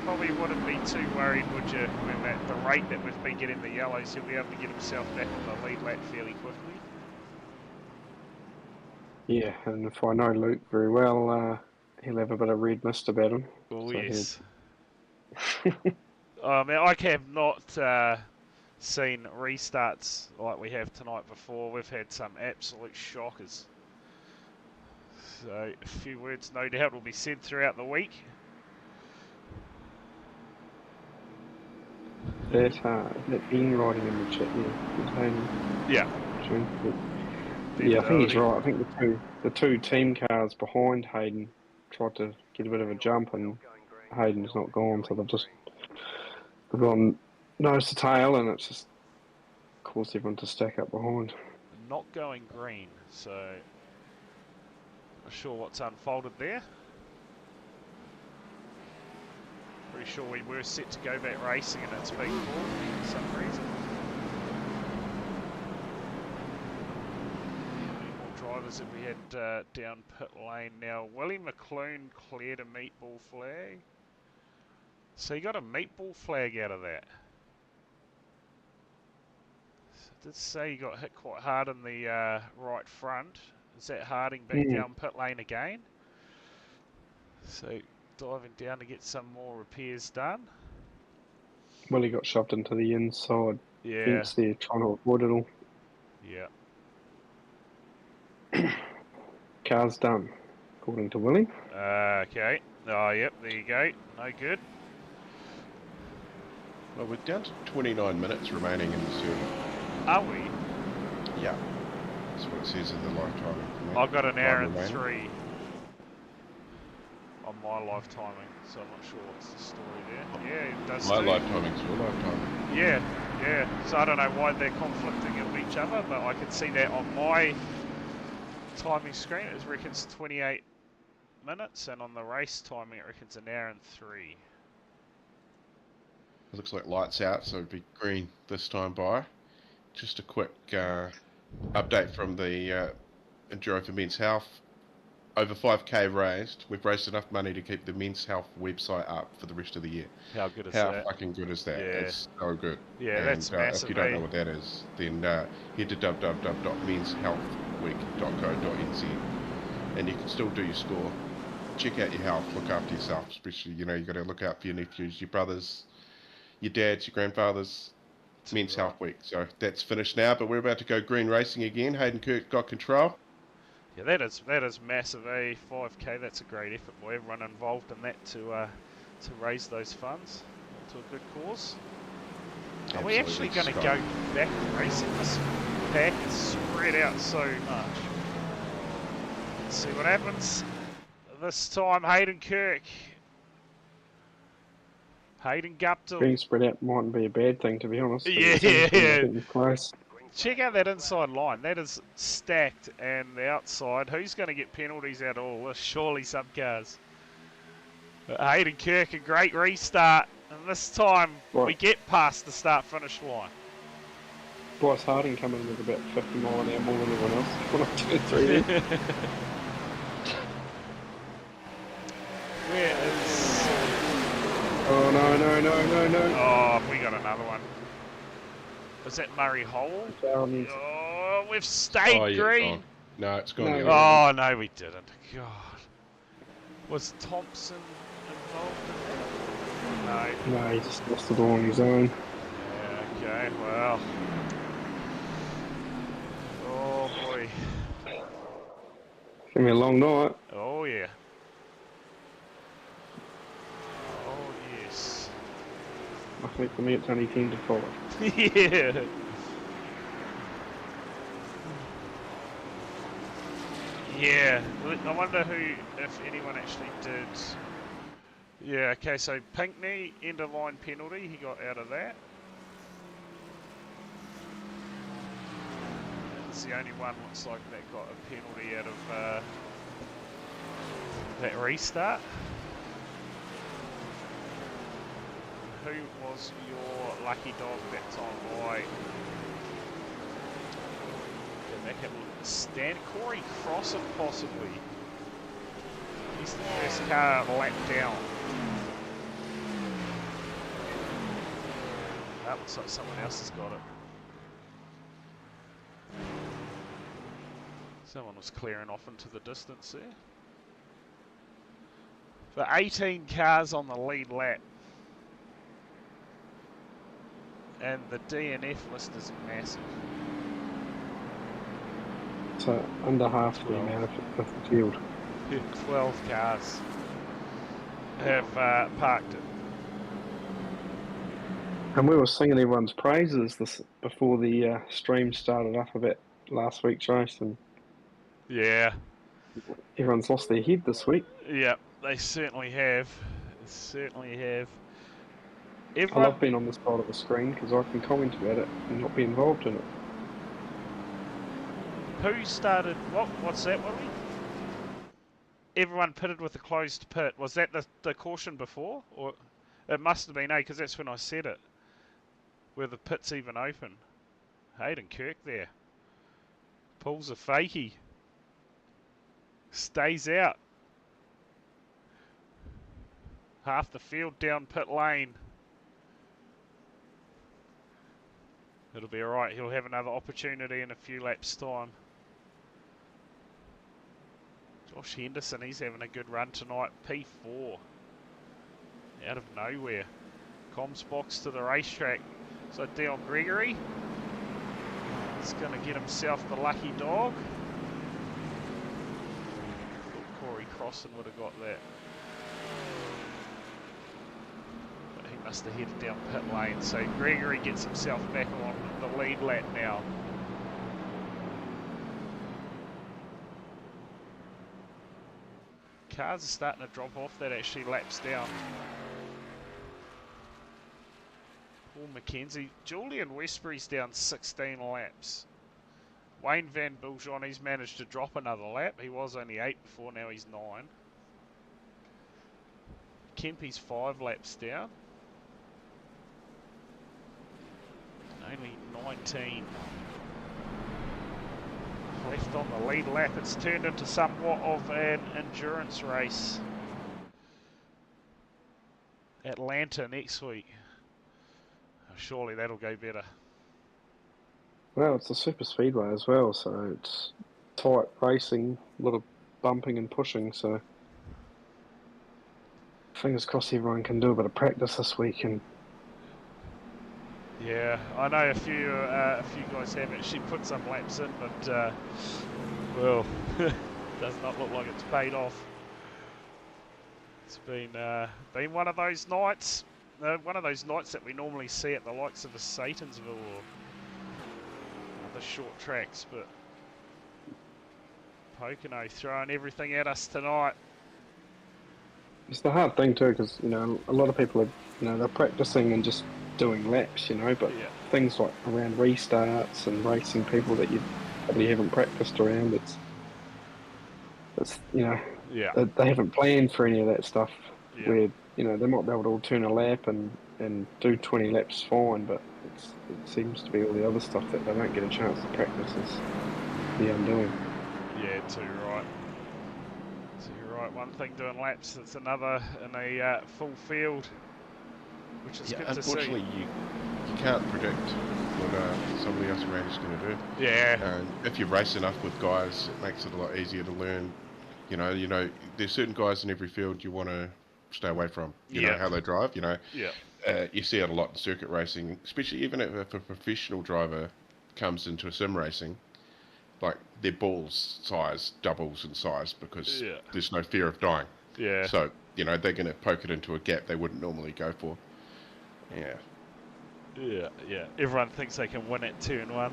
Probably wouldn't be too worried, would you, when at the rate that we've been getting the yellows, he'll be able to get himself back on the lead lap fairly quickly. Yeah, and if I know Luke very well, he'll have a bit of red mist about him. Oh, so yes. I mean, I have not seen restarts like we have tonight before. We've had some absolute shockers. So, a few words, no doubt, will be said throughout the week. That Ian riding in the chat, yeah. Yeah, I think he's right. I think the two team cars behind Hayden tried to get a bit of a jump, and Hayden's not gone, so they've gone nose to tail, and it's just caused everyone to stack up behind. Not going green, so not sure what's unfolded there. Pretty sure we were set to go back racing and it's been called for some reason. How many more drivers have we had down pit lane now? Willie McLean cleared a meatball flag. So he got a meatball flag out of that. So it did say he got hit quite hard in the right front. Is that Harding back down pit lane again? So diving down to get some more repairs done. Well, he got shoved into the inside fence there, trying to avoid it all. Yeah. Car's done, according to Willie. Okay. Oh, yep, there you go. No good. Well, we're down to 29 minutes remaining in the circuit. Are we? Yeah. That's what it says in the lifetime information. I've got an hour and 3 on my life timing, so I'm not sure what's the story there. Yeah, it does My too. life timing's your lifetime. Yeah, yeah. So I don't know why they're conflicting with each other, but I can see that on my timing screen. It reckons 28 minutes, and on the race timing it reckons an hour and 3. It looks like lights out, so it'd be green this time by. Just a quick update from the Enduro for Men's Health. Over 5k raised. We've raised enough money to keep the Men's Health website up for the rest of the year. How good is How that? How fucking good is that? Yeah. It's so good. Yeah, and, that's massive. If you don't know what that is, then head to www.menshealthweek.co.nz and you can still do your score. Check out your health, look after yourself, especially, you got to look out for your nephews, your brothers, your dads, your grandfathers. It's Men's Health Week. So that's finished now, but we're about to go green racing again. Hayden Kirk got control. Yeah, that is massive, 5k, that's a great effort by everyone involved in that to raise those funds to a good cause. Absolutely. Are we actually going to go back racing? This pack is spread out so much. Let's see what happens. This time, Hayden Kirk. Hayden Guptill. Being spread out mightn't be a bad thing, to be honest. Yeah. Close. Check out that inside line. That is stacked, and the outside. Who's going to get penalties out of all this? Surely some cars. But Hayden Kirk, a great restart. And this time, we get past the start-finish line. Bryce Harding coming in with about 50 mile an hour more than everyone else when I turned through there. Where is... Oh, no. Oh, we got another one. Was that Murray Hole? Oh, we've stayed green. No, it's gone. No. Oh, no, we didn't. God. Was Thompson involved in that? No. No, he just lost it all on his own. Yeah, okay, well. Oh, boy. It's going to be a long night. Oh, yeah. Oh, yes. I think for me it's only 10 to 5. Yeah. Yeah, I wonder if anyone actually did. Yeah, okay, so Pinkney, end of line penalty, he got out of that. That's the only one looks like that got a penalty out of that restart. Who was your lucky dog that time? Why? Go back and look. Stan Corey Crossan possibly. He's the first car lap down. That looks like someone else has got it. Someone was clearing off into the distance there. For 18 cars on the lead lap. And the DNF list is massive. So under half the amount of the field. 12 cars have parked it. And we were singing everyone's praises before the stream started up a bit last week's race, and yeah, everyone's lost their head this week. Yeah, they certainly have. They certainly have. I love being on this side of the screen because I can comment about it and not be involved in it. Who started? What's that, Willie? Everyone pitted with a closed pit. Was that the caution before, or it must have been because that's when I said it. Where the pit's even open. Hayden Kirk there. Pulls a fakie. Stays out. Half the field down pit lane. It'll be alright. He'll have another opportunity in a few laps' time. Josh Henderson, he's having a good run tonight. P4. Out of nowhere. Comms box to the racetrack. So Dion Gregory is going to get himself the lucky dog. Thought Corey Crossan would have got that. But he must have headed down pit lane. So Gregory gets himself back on the lead lap now. Cars are starting to drop off. That actually laps down. Paul McKenzie. Julian Westbury's down 16 laps. Wayne Van Biljon, he's managed to drop another lap. He was only 8 before, now he's 9. Kempy's 5 laps down. Only 19 left on the lead lap. It's turned into somewhat of an endurance race. Atlanta next week. Surely that'll go better. Well, it's a super speedway as well, so it's tight racing, a lot of bumping and pushing, so fingers crossed everyone can do a bit of practice this weekend. Yeah, I know a few guys have actually put some laps in, but well, does not look like it's paid off. It's been one of those nights. One of those nights that we normally see at the likes of a Satansville or other short tracks, but Pocono throwing everything at us tonight. It's the hard thing too, because a lot of people are, they're practicing and just doing laps, but yeah. Things like around restarts and racing people that you probably haven't practiced around, it's yeah. they haven't planned for any of that stuff. Yeah. Where they might be able to all turn a lap and do 20 laps fine, but it seems to be all the other stuff that they don't get a chance to practice is the undoing. Yeah, too right. One thing doing laps, it's another in a full field, which is good to see. Unfortunately, you can't predict what somebody else around is going to do. Yeah. And if you race enough with guys, it makes it a lot easier to learn. There's certain guys in every field you want to stay away from. You know how they drive. Yeah. You see it a lot in circuit racing, especially even if a professional driver comes into a sim racing. Like their ball's size doubles in size because there's no fear of dying. Yeah. So they're going to poke it into a gap they wouldn't normally go for. Yeah. Yeah. Everyone thinks they can win at turn 1.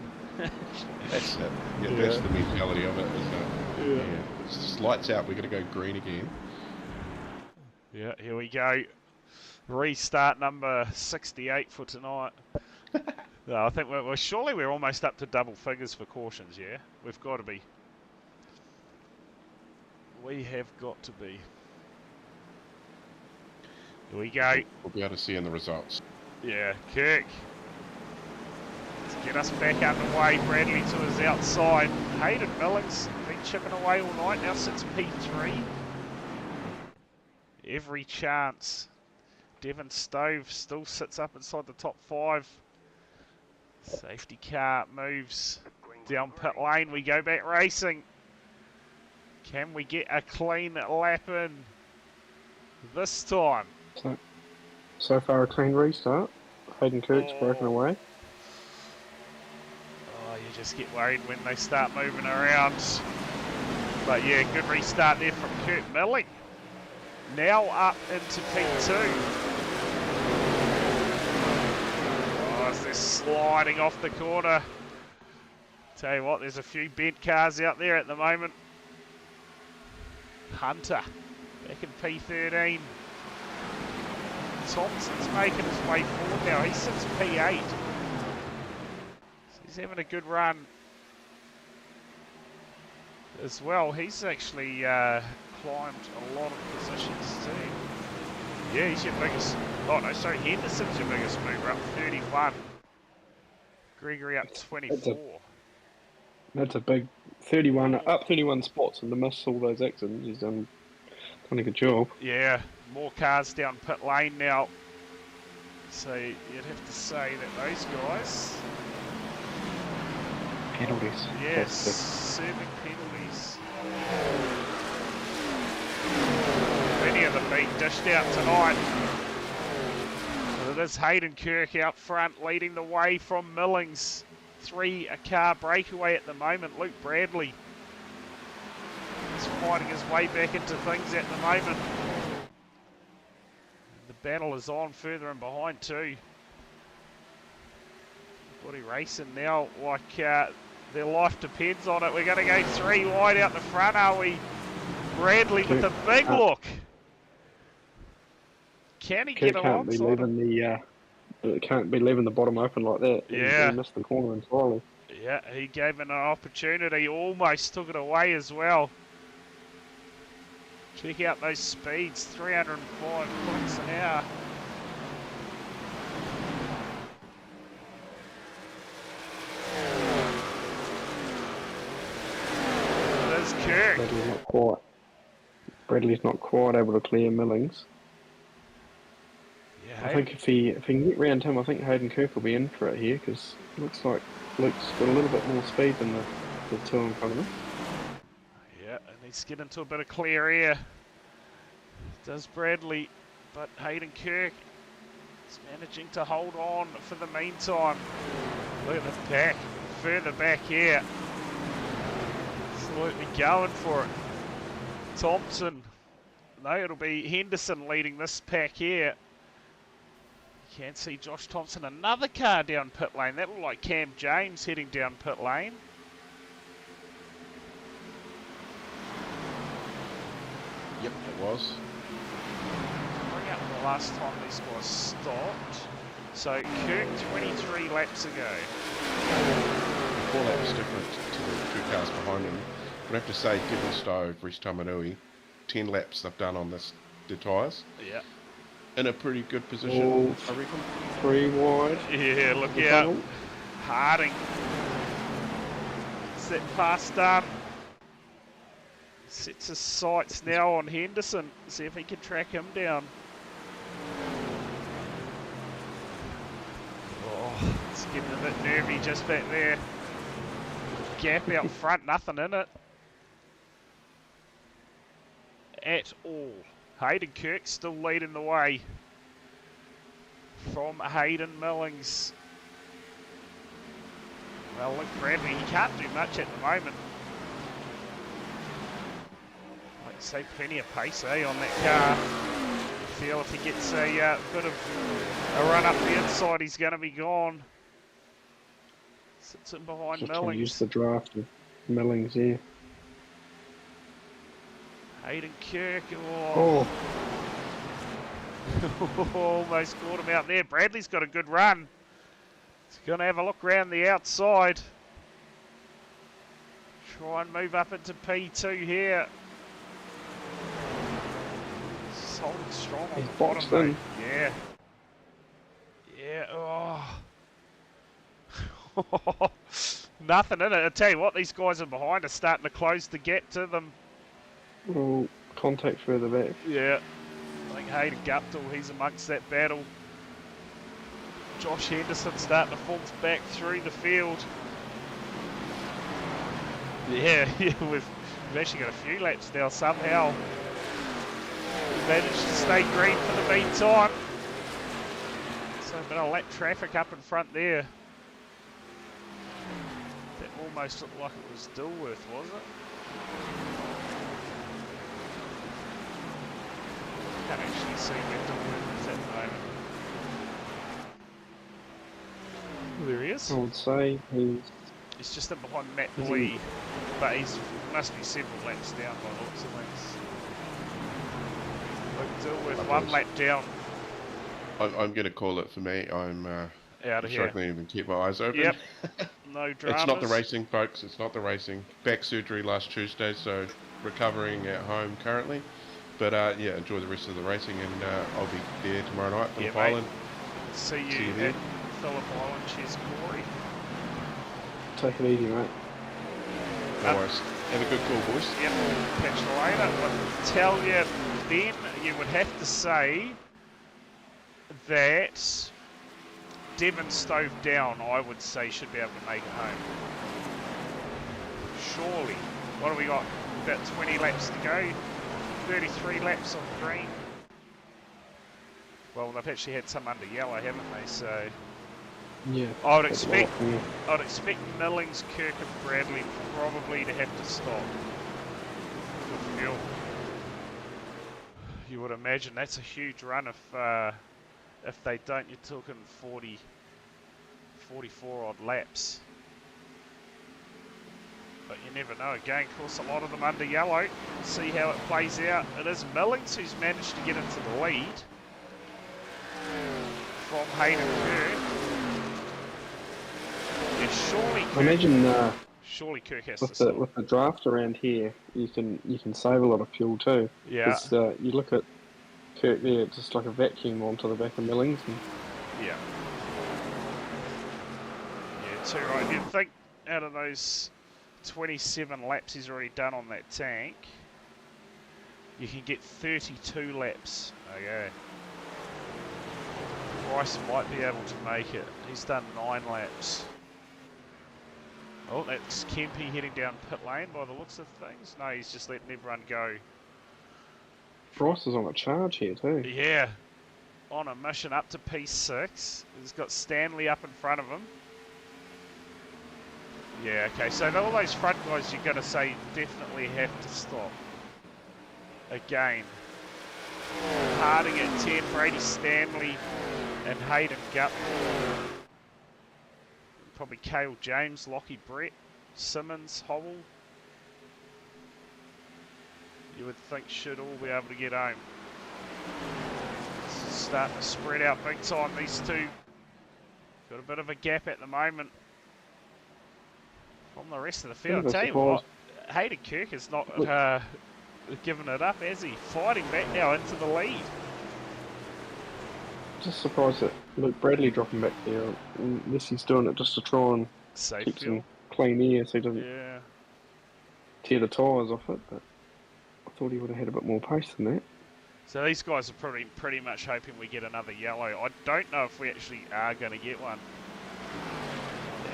That's it. That's the mentality of it, isn't it? Yeah. It's just lights out. We're going to go green again. Yeah. Here we go. Restart number 68 for tonight. No, I think surely we're almost up to double figures for cautions, yeah? We've got to be. We have got to be. Here we go. We'll be able to see in the results. Yeah, Kirk. Let's get us back underway. Bradley to his outside. Hayden Millings been chipping away all night. Now sits P3. Every chance. Devon Stove still sits up inside the top 5. Safety car moves down pit lane. We go back racing. Can we get a clean lap in this time? So far a clean restart. Hayden Kirk's broken away. Oh, you just get worried when they start moving around. But yeah, good restart there from Kurt Milling. Now up into P2. They're sliding off the corner. Tell you what, there's a few bent cars out there at the moment. Hunter back in P13. Thompson's making his way forward now. He sits P8. So he's having a good run as well. He's actually climbed a lot of positions too. Yeah, he's your biggest. Oh no, sorry, Henderson's your biggest mover, up 31. Gregory up 24. That's a big 31, up 31 spots, and to miss all those accidents, he's done a good job. Yeah, more cars down pit lane now. So you'd have to say that those guys. Penalties. Yes, serving penalties. them being dished out tonight. But it is Hayden Kirk out front, leading the way from Millings. 3-car breakaway at the moment. Luke Bradley is fighting his way back into things at the moment. The battle is on further and behind too. Everybody racing now like their life depends on it. We're going to go 3 wide out the front, are we? Bradley with a big look. Can he get alongside him? Can't be leaving the bottom open like that. Yeah. He missed the corner entirely. Yeah, he gave it an opportunity. Almost took it away as well. Check out those speeds, 305 points an hour. There's Kirk. Bradley's not quite able to clear Millings. Yeah, I think if he can get round him, I think Hayden Kirk will be in for it here, because it looks like Luke's got a little bit more speed than the two in front of him. Yeah, and he's getting into a bit of clear air. Does Bradley, but Hayden Kirk is managing to hold on for the meantime. Look at the pack, further back here. Absolutely going for it. Thompson, no, it'll be Henderson leading this pack here. You can see Josh Thompson, another car down pit lane. That looked like Cam James heading down pit lane. Yep, it was. Bring up the last time this was stopped. So Kirk 23 laps ago. 4 laps different to the 2 cars behind him. I have to say, Kevin Stove, Rhys Tamanui, 10 laps they've done on the tyres. Yeah. In a pretty good position, I reckon. 3 wide. Yeah, look out. Harding. Set fast done. Sets his sights now on Henderson. See if he can track him down. Oh, it's getting a bit nervy just back there. Gap out front, nothing in it. At all. Hayden Kirk still leading the way from Hayden Millings. Well, look, Bradley, he can't do much at the moment. Like I say, plenty of pace, on that car. I feel if he gets a bit of a run up the inside, he's going to be gone. Sits in behind Just Millings. Use the draft of Millings here. Hayden Kirk. Oh. Almost caught him out there. Bradley's got a good run. He's going to have a look around the outside. Try and move up into P2 here. He's holding strong on the bottom though. Yeah. Yeah. Oh. Nothing in it. I tell you what, these guys are behind are starting to close the gap to them. Well, contact further back. Yeah. I think Hayden Guptill, he's amongst that battle. Josh Henderson starting to force back through the field. Yeah, we've actually got a few laps now somehow. We've managed to stay green for the meantime. So a bit of lap traffic up in front there. That almost looked like it was Dilworth, was it? Can't actually see where Dilworth is at the moment. There he is. I would say he's just in behind Matt Lee, but he's must be several laps down by the looks of things. Luke Dilworth 1 lap down. I'm going to call it for me. I'm out of here. struggling to even keep my eyes open. Yep. No dramas. It's not the racing, folks. It's not the racing. Back surgery last Tuesday, so recovering at home currently. But yeah, enjoy the rest of the racing, and I'll be there tomorrow night, Phillip Island. See you at Phillip Island. Cheers, Corey. take it easy, mate. No worries. Have a good call, boys. Yep, we'll catch you later. But tell you, then you would have to say that Devon Stove down, I would say, should be able to make it home. Surely. What have we got? About 20 laps to go. 33 laps on green. Well, they've actually had some under yellow, haven't they? So Yeah. I'd expect Millings, Kirk, and Bradley probably to have to stop for fuel. You would imagine that's a huge run if they don't. You're talking 44 odd laps. But you never know. Again, of course, a lot of them under yellow. We'll see how it plays out. It is Millings who's managed to get into the lead from Hayden Kirk. Yeah, surely Kirk, surely Kirk has to stop. With the draft around here, you can save a lot of fuel too. Yeah. You look at Kirk there, it's just like a vacuum onto the back of Millings. Yeah. Yeah, too right. You'd think out of those 27 laps he's already done on that tank, you can get 32 laps. Okay. Bryce might be able to make it. He's done 9 laps. Oh, that's Kempy heading down pit lane by the looks of things. No, he's just letting everyone go. Bryce is on a charge here too. Yeah. On a mission up to P6. He's got Stanley up in front of him. Yeah, okay, so all those front guys you're going to say definitely have to stop. Again. Harding at 10, Brady Stanley and Hayden Gup. Probably Cale James, Lockie Brett, Simmons, Howell. You would think should all be able to get home. It's starting to spread out big time, these two. Got a bit of a gap at the moment from the rest of the field. I'll tell you what, Hayden Kirk has not given it up, has he? Fighting back now into the lead. Just surprised that Luke Bradley dropping back there, unless he's doing it just to try and keep some clean air so he doesn't tear the tyres off it, but I thought he would have had a bit more pace than that. So these guys are pretty much hoping we get another yellow. I don't know if we actually are going to get one.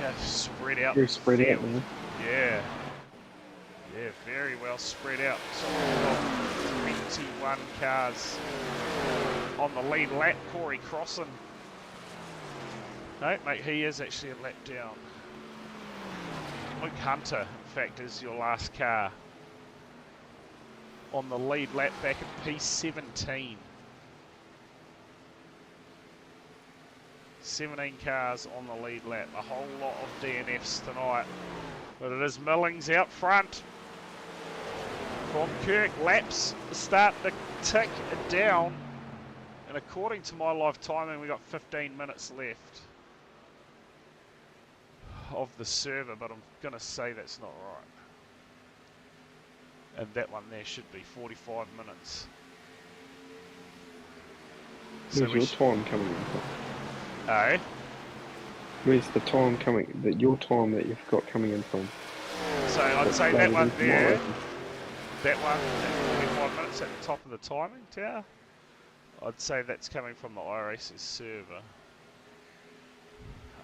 Yeah, spread out. Very spread out, man. Yeah. Yeah, very well spread out. So we've got 21 cars on the lead lap. Corey Crossan. No, mate, he is actually a lap down. Luke Hunter, in fact, is your last car on the lead lap back at P17. 17 cars on the lead lap. A whole lot of DNFs tonight. But it is Millings out front. From Kirk, laps start to tick down. And according to my live timing, we've got 15 minutes left of the server, but I'm going to say that's not right. And that one there should be 45 minutes. Where's your time coming in from? Oh? Where's the time coming, your time that you've got coming in from? So I'd say that one there, that one at 45 minutes at the top of the timing tower, I'd say that's coming from the iRacers server.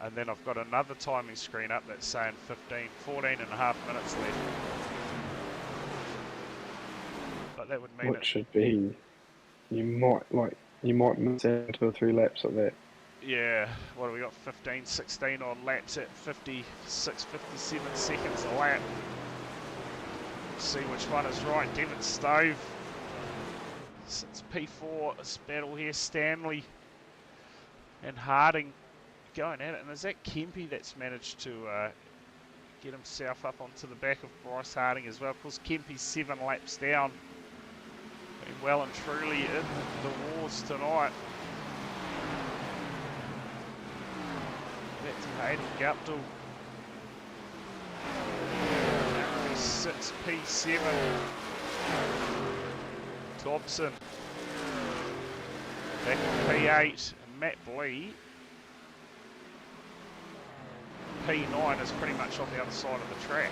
And then I've got another timing screen up that's saying 14 and a half minutes left. But that would mean it should be, you might miss out 2 or 3 laps at that. Yeah, what have we got? 15, 16 on laps at 56, 57 seconds a lap. Let's see which one is right. Devon Stove. It's P4, this battle here. Stanley and Harding going at it. And is that Kempy that's managed to get himself up onto the back of Bryce Harding as well? Of course, Kempy's 7 laps down. Been well and truly in the wars tonight. That's Hayden Guptill. P6, P7. Dobson. Back to P8. And Matt Blee. P9 is pretty much on the other side of the track.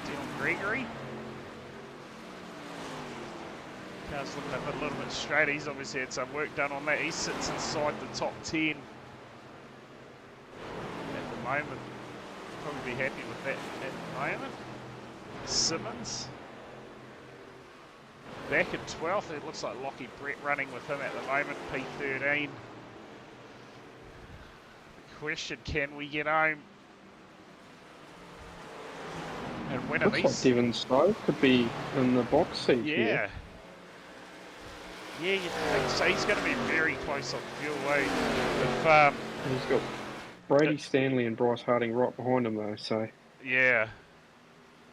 Dylan Gregory. Car's looking a little bit straight. He's obviously had some work done on that. He sits inside the top 10 at the moment. Probably be happy with that at the moment. Simmons. back in 12th. It looks like Lockie Brett running with him at the moment, P13. Question, can we get home? And when are Looks these? like Devon Stowe could be in the box seat here. Yeah, you'd think so. He's going to be very close on fuel, eh? He's got Brady Stanley and Bryce Harding right behind him, though, so... Yeah.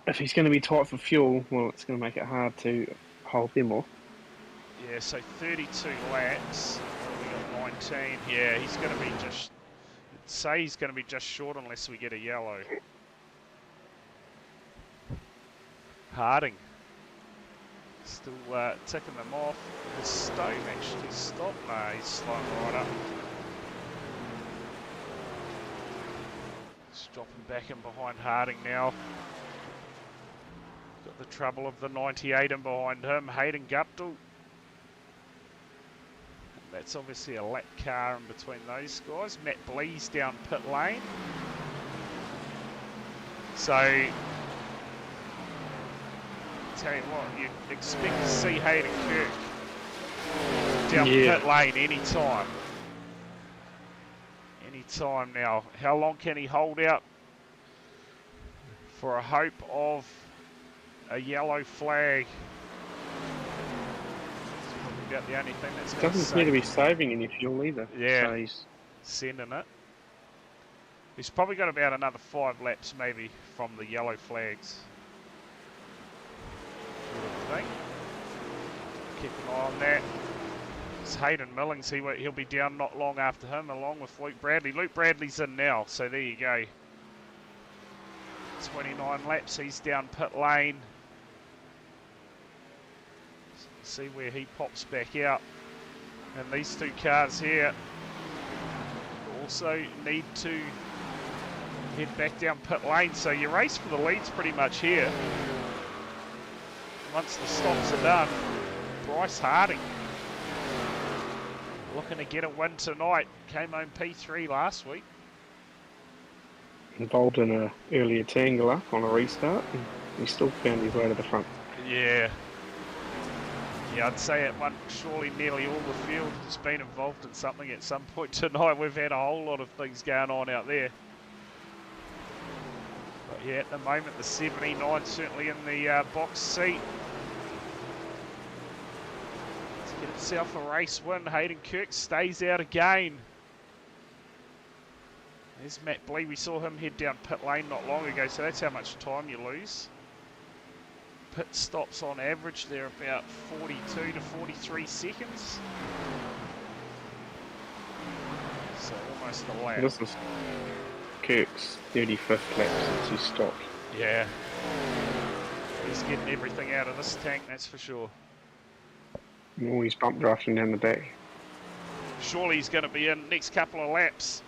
If he's going to be tight for fuel, well, it's going to make it hard to hold them off. Yeah, so 32 laps. We got 19. Yeah, he's going to be just... Say he's going to be just short unless we get a yellow. Harding. Still ticking them off. Has Stowe actually stopped? No, he's slowing right up. Just dropping back in behind Harding now. Got the trouble of the 98 in behind him, Hayden Guptill. That's obviously a lap car in between those guys. Matt Blee's down pit lane. So, tell you what, you'd expect to see Hayden Kirk down pit lane anytime. Anytime now. How long can he hold out for a hope of a yellow flag? It's probably about the only thing that's going to Doesn't seem to be saving any fuel either. Yeah, so he's sending it. He's probably got about another 5 laps maybe from the yellow flags. I think. Keep an eye on that. It's Hayden Millings. He'll be down not long after him, along with Luke Bradley. Luke Bradley's in now, so there you go. 29 laps. He's down pit lane. See where he pops back out. And these two cars here also need to head back down pit lane. So your race for the lead's pretty much here. Once the stops are done, Bryce Harding looking to get a win tonight. Came home P3 last week. involved in an earlier tangle up on a restart, and he still found his way to the front. Yeah. Yeah, I'd say at one, surely nearly all the field has been involved in something at some point tonight. We've had a whole lot of things going on out there. But yeah, at the moment, the 79 certainly in the box seat. Let's get himself a race win. Hayden Kirk stays out again. There's Matt Blee. We saw him head down pit lane not long ago, so that's how much time you lose. Pit stops on average, they're about 42 to 43 seconds. So almost a lap. This is Kirk's 35th lap since he stopped. Yeah. He's getting everything out of this tank, that's for sure. He's bump drafting down the back. Surely he's going to be in next couple of laps.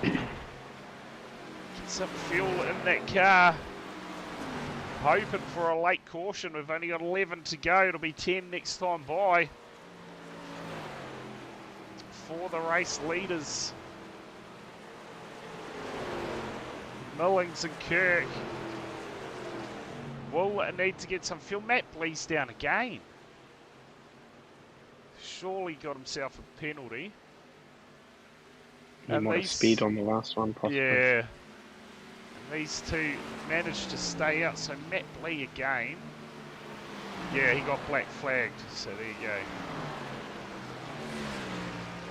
Get some fuel in that car. Hoping for a late caution. We've only got 11 to go. It'll be 10 next time by. For the race leaders. Millings and Kirk will need to get some fuel. Matt Blee's down again. Surely got himself a penalty. He might have speed on the last one, possibly. Yeah. These two managed to stay out, so Matt Blee again. Yeah, he got black flagged, so there you go.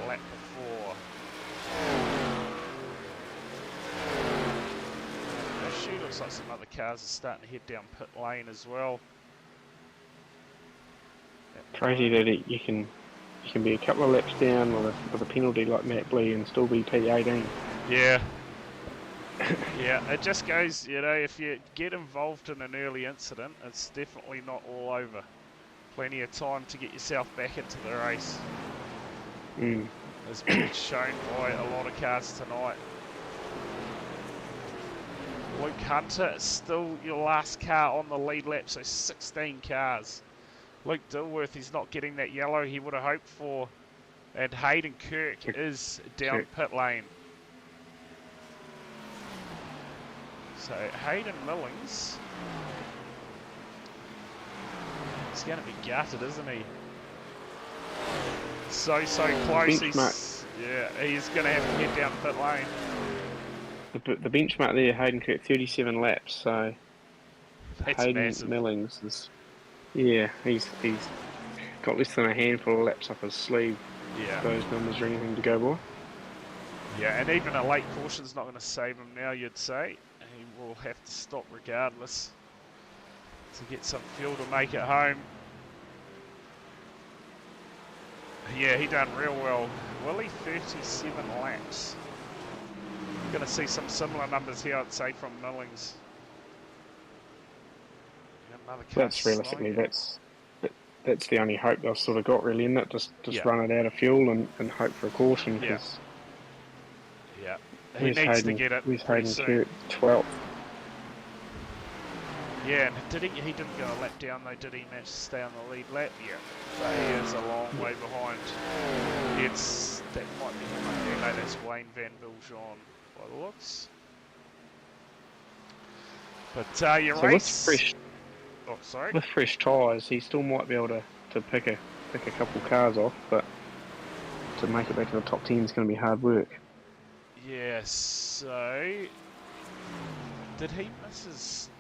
Lap before. Actually, looks like some other cars are starting to head down pit lane as well. Crazy that you can be a couple of laps down with a penalty like Matt Blee and still be P18. Yeah. Yeah, it just goes, you know, if you get involved in an early incident, it's definitely not all over. Plenty of time to get yourself back into the race. As been shown by a lot of cars tonight. Luke Hunter is still your last car on the lead lap, so 16 cars. Luke Dilworth is not getting that yellow he would have hoped for. And Hayden Kirk is down pit lane. So Hayden Millings He's going to be gutted, isn't he? So close. He's going to have to head down pit lane. The benchmark there, Hayden Kirk, 37 laps. So That's Hayden massive. Millings is, he's got less than a handful of laps up his sleeve. Yeah. Those numbers are anything to go by. Yeah, and even a late caution's not going to save him now, you'd say. He will have to stop regardless to get some fuel to make it home. Yeah, he done real well. Willie, 37 laps. You're going to see some similar numbers here, I'd say, from Millings. Another car That's realistically, slowing. that's the only hope they've sort of got, really, isn't it? Just run it out of fuel and hope for a caution. Yeah. Yeah. He Where's needs Hayden, to get it where's pretty Hayden soon. Kirk, 12th. Yeah, and he didn't go a lap down though, did he? Manage to stay on the lead lap? Yeah. But he is a long way behind. That might be him up there. No, that's Wayne Van Biljon by the looks. But your race... With fresh tyres, he still might be able to pick a couple cars off, but to make it back to the top 10 is going to be hard work. Yeah, so... Did he miss his...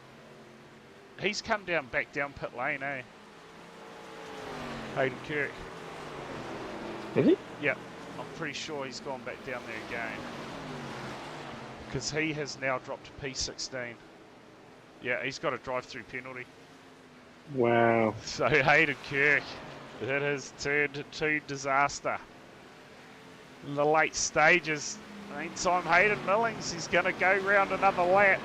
He's come back down pit lane, eh? Hayden Kirk. Is he? Yeah, I'm pretty sure he's gone back down there again. Because he has now dropped to P16. Yeah, he's got a drive-through penalty. Wow. So Hayden Kirk, it has turned to disaster. In the late stages, meantime Hayden Millings, he's going to go round another lap.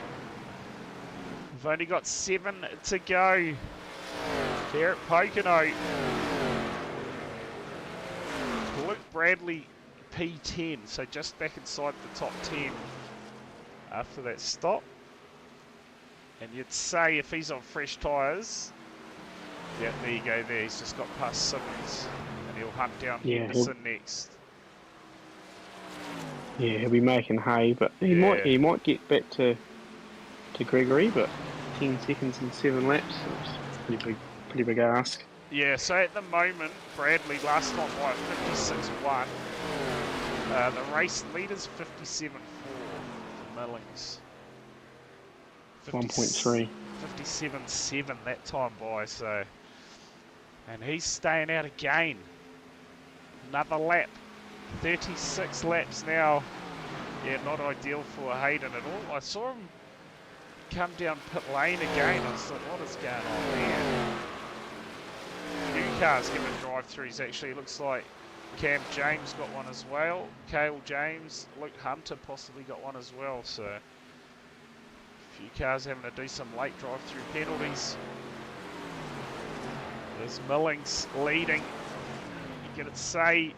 We've only got 7 to go here at Pocono. Luke Bradley P10, so just back inside the top 10 after that stop. And you'd say if he's on fresh tyres, yeah, there you go there, he's just got past Simmons and he'll hunt down Henderson next. Yeah, he'll be making hay, but he might get back to Gregory, but 10 seconds in 7 laps, it's pretty big ask. Yeah, so at the moment, Bradley last time by 56.1. The race leader's 57.4 for Millings. 1.3. 57.7 that time by, so. And he's staying out again. Another lap. 36 laps now. Yeah, not ideal for Hayden at all. I saw him come down pit lane again. I was like, what is going on there? New cars giving drive-throughs actually. It looks like Cam James got one as well. Cale James, Luke Hunter possibly got one as well. So a few cars having to do some late drive-through penalties. There's Millings leading. You gotta say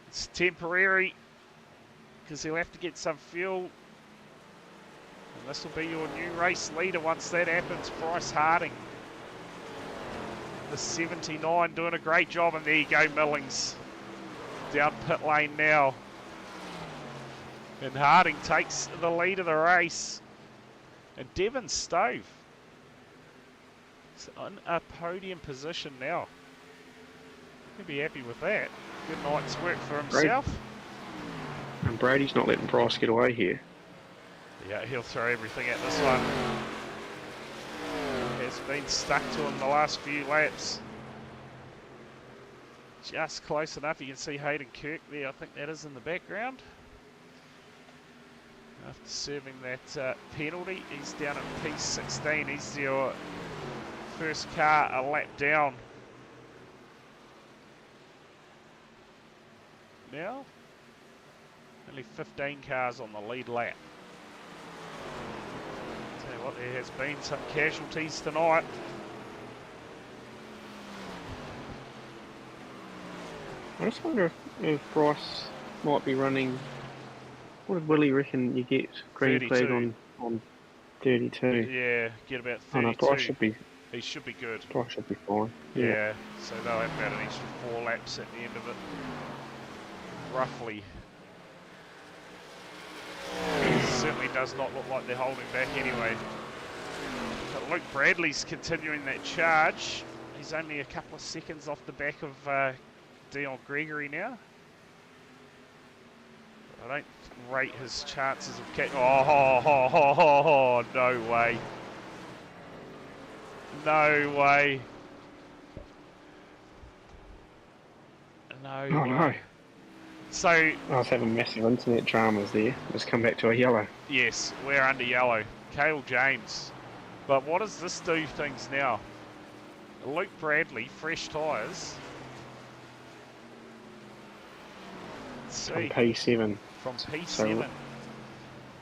it's temporary because he'll have to get some fuel. And this will be your new race leader once that happens, Bryce Harding. The 79 doing a great job, and there you go, Millings down pit lane now. And Harding takes the lead of the race. And Devon Stove is on a podium position now. He'll be happy with that. Good night's work for himself. And Brady's not letting Bryce get away here. Yeah, he'll throw everything at this one. Has been stuck to him the last few laps. Just close enough. You can see Hayden Kirk there. I think that is in the background. After serving that penalty, he's down at P16. He's your first car a lap down. Now, only 15 cars on the lead lap. Tell you what, there has been some casualties tonight. I just wonder if Bryce might be running. What did Willie reckon you get green 32. flag on 32? Yeah, get about 32. Oh no, Bryce should be. He should be good. Bryce should be fine. Yeah, so they'll have about an extra 4 laps at the end of it. Roughly. It certainly does not look like they're holding back anyway. Pit Luke Bradley's continuing that charge. He's only a couple of seconds off the back of Dion Gregory now. I don't rate his chances of catching. Oh, no way. No way. No way. No. So I was having massive internet dramas there. Let's come back to a yellow. yes, we're under yellow. Cale James. But what does this do things now? Luke Bradley, fresh tyres. From P7. From P7. So,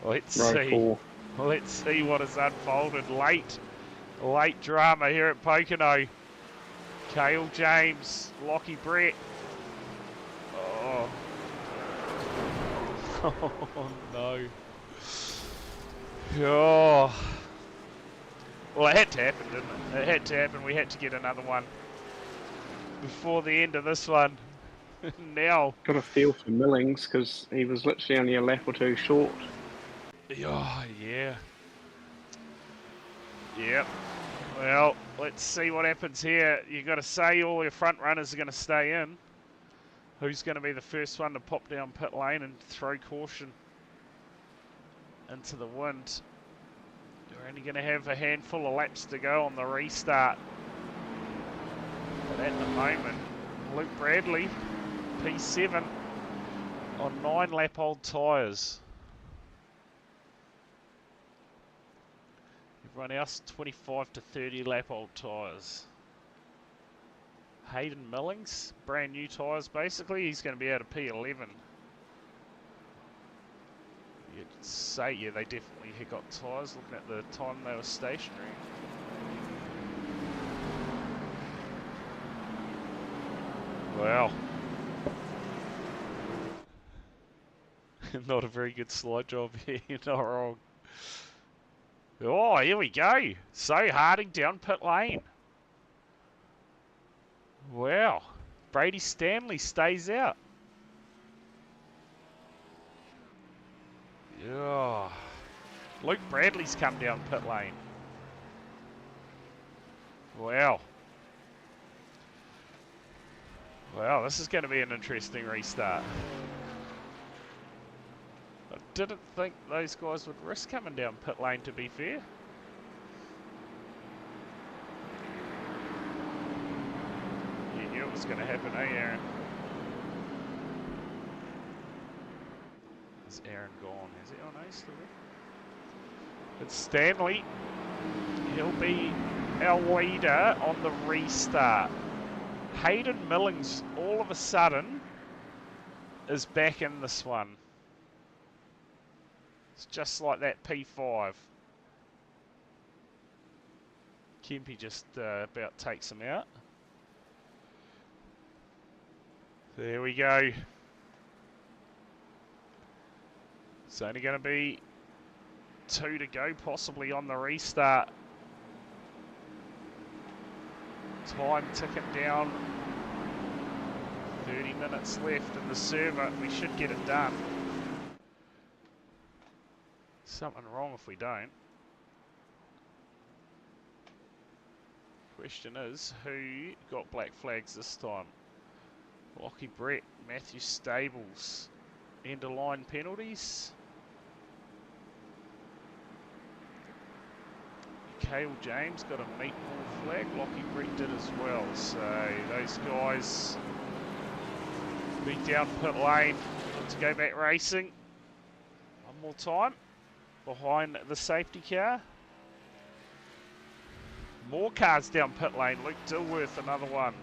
let's see. 4. Let's see what has unfolded. Late drama here at Pocono. Cale James, Lockie Brett. Oh. Oh no. Oh. Well, it had to happen, didn't it? It had to happen. We had to get another one before the end of this one. Now. Got a feel for Millings because he was literally only a lap or two short. Oh, yeah. Yep. Well, let's see what happens here. You've got to say all your front runners are going to stay in. Who's going to be the first one to pop down pit lane and throw caution into the wind? We're only going to have a handful of laps to go on the restart. But at the moment, Luke Bradley, P7, on 9-lap-old tyres. Everyone else, 25 to 30-lap-old tyres. Hayden Millings, brand new tyres basically. He's going to be out of P11. You'd say, yeah, they definitely had got tyres looking at the time they were stationary. Wow. Not a very good slide job here, you're not wrong. Oh, here we go. So Harding down pit lane. Wow. Brady Stanley stays out. Yeah. Luke Bradley's come down pit lane. Wow. Wow, this is going to be an interesting restart. I didn't think those guys would risk coming down pit lane, to be fair. You knew it was going to happen, eh, Aaron? Is Aaron gone? Is he? Oh no, he's still there. It's Stanley. He'll be our leader on the restart. Hayden Millings, all of a sudden, is back in this one. It's just like that P5. Kempy just about takes him out. There we go. It's only going to be 2 to go, possibly on the restart. Time ticking down. 30 minutes left in the server. We should get it done. Something wrong if we don't. Question is, who got black flags this time? Lockie Brett, Matthew Stables. End of line penalties. Cale James got a meat ball flag. Lockie Brett did as well. So those guys be down pit lane. Look to go back racing. One more time. Behind the safety car. More cars down pit lane. Luke Dilworth, another one.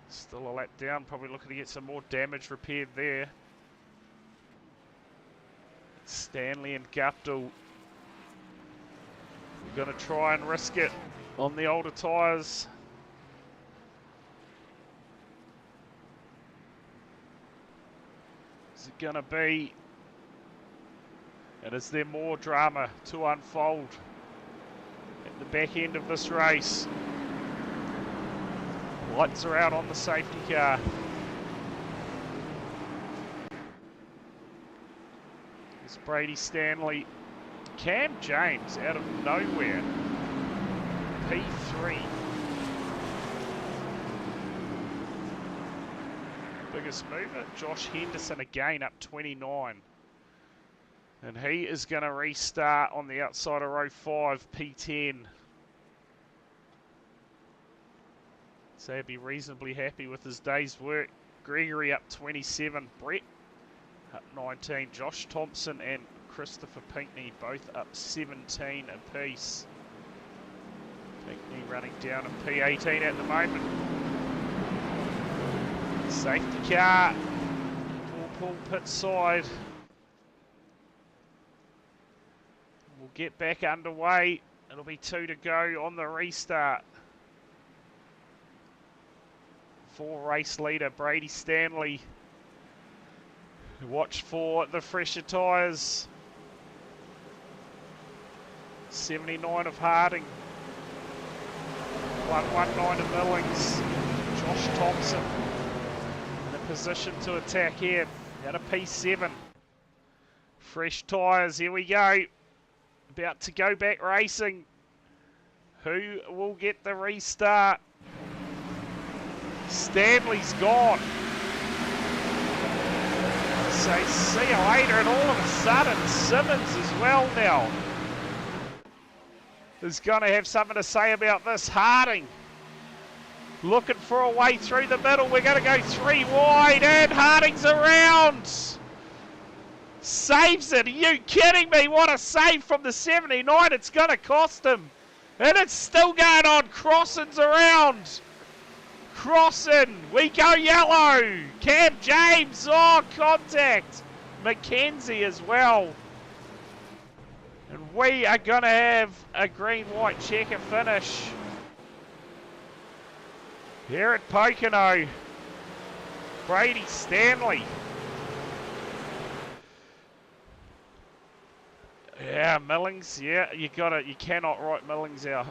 Still a lap down. Probably looking to get some more damage repaired there. Stanley and Guptill. We're going to try and risk it on the older tyres. Is it going to be? And is there more drama to unfold at the back end of this race? Lights are out on the safety car. It's Brady Stanley, Cam James out of nowhere. P3. Biggest mover. Josh Henderson again up 29. And he is going to restart on the outside of row 5, P10. So he'll be reasonably happy with his day's work. Gregory up 27. Brett up 19. Josh Thompson and Christopher Pinckney both up 17 apiece. Pinckney running down in P18 at the moment. Safety car. Pull pit side. We'll get back underway. It'll be 2 to go on the restart. 4 race leader Brady Stanley. Watch for the fresher tyres. 79 of Harding. 119 of Millings. Josh Thompson in a position to attack here. Out of P7. Fresh tyres, here we go. About to go back racing. Who will get the restart? Stanley's gone. Say see you later, and all of a sudden Simmons as well now is going to have something to say about this. Harding looking for a way through the middle. We're going to go 3 wide, and Harding's around. Saves it. Are you kidding me? What a save from the 79. It's going to cost him. And it's still going on. Crossing's around. Crossing. We go yellow. Cam James. Oh, contact. Mackenzie as well. And we are going to have a green-white checker finish here at Pocono. Brady Stanley. Yeah, Millings. Yeah, you cannot write Millings out.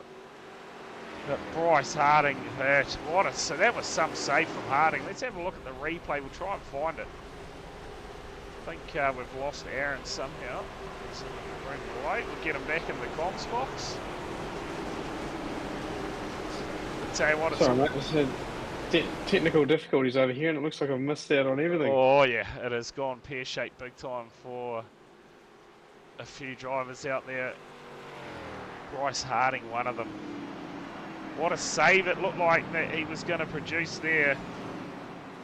But Bryce Harding hurt. So that was some save from Harding. Let's have a look at the replay. We'll try and find it. I think we've lost Aaron somehow. So we'll bring him away. We'll get him back in the comms box. I'll tell you what, sorry, mate. It's had technical difficulties over here, and it looks like I've missed out on everything. Oh yeah, it has gone pear-shaped big time for a few drivers out there. Bryce Harding, one of them. What a save it looked like that he was going to produce there.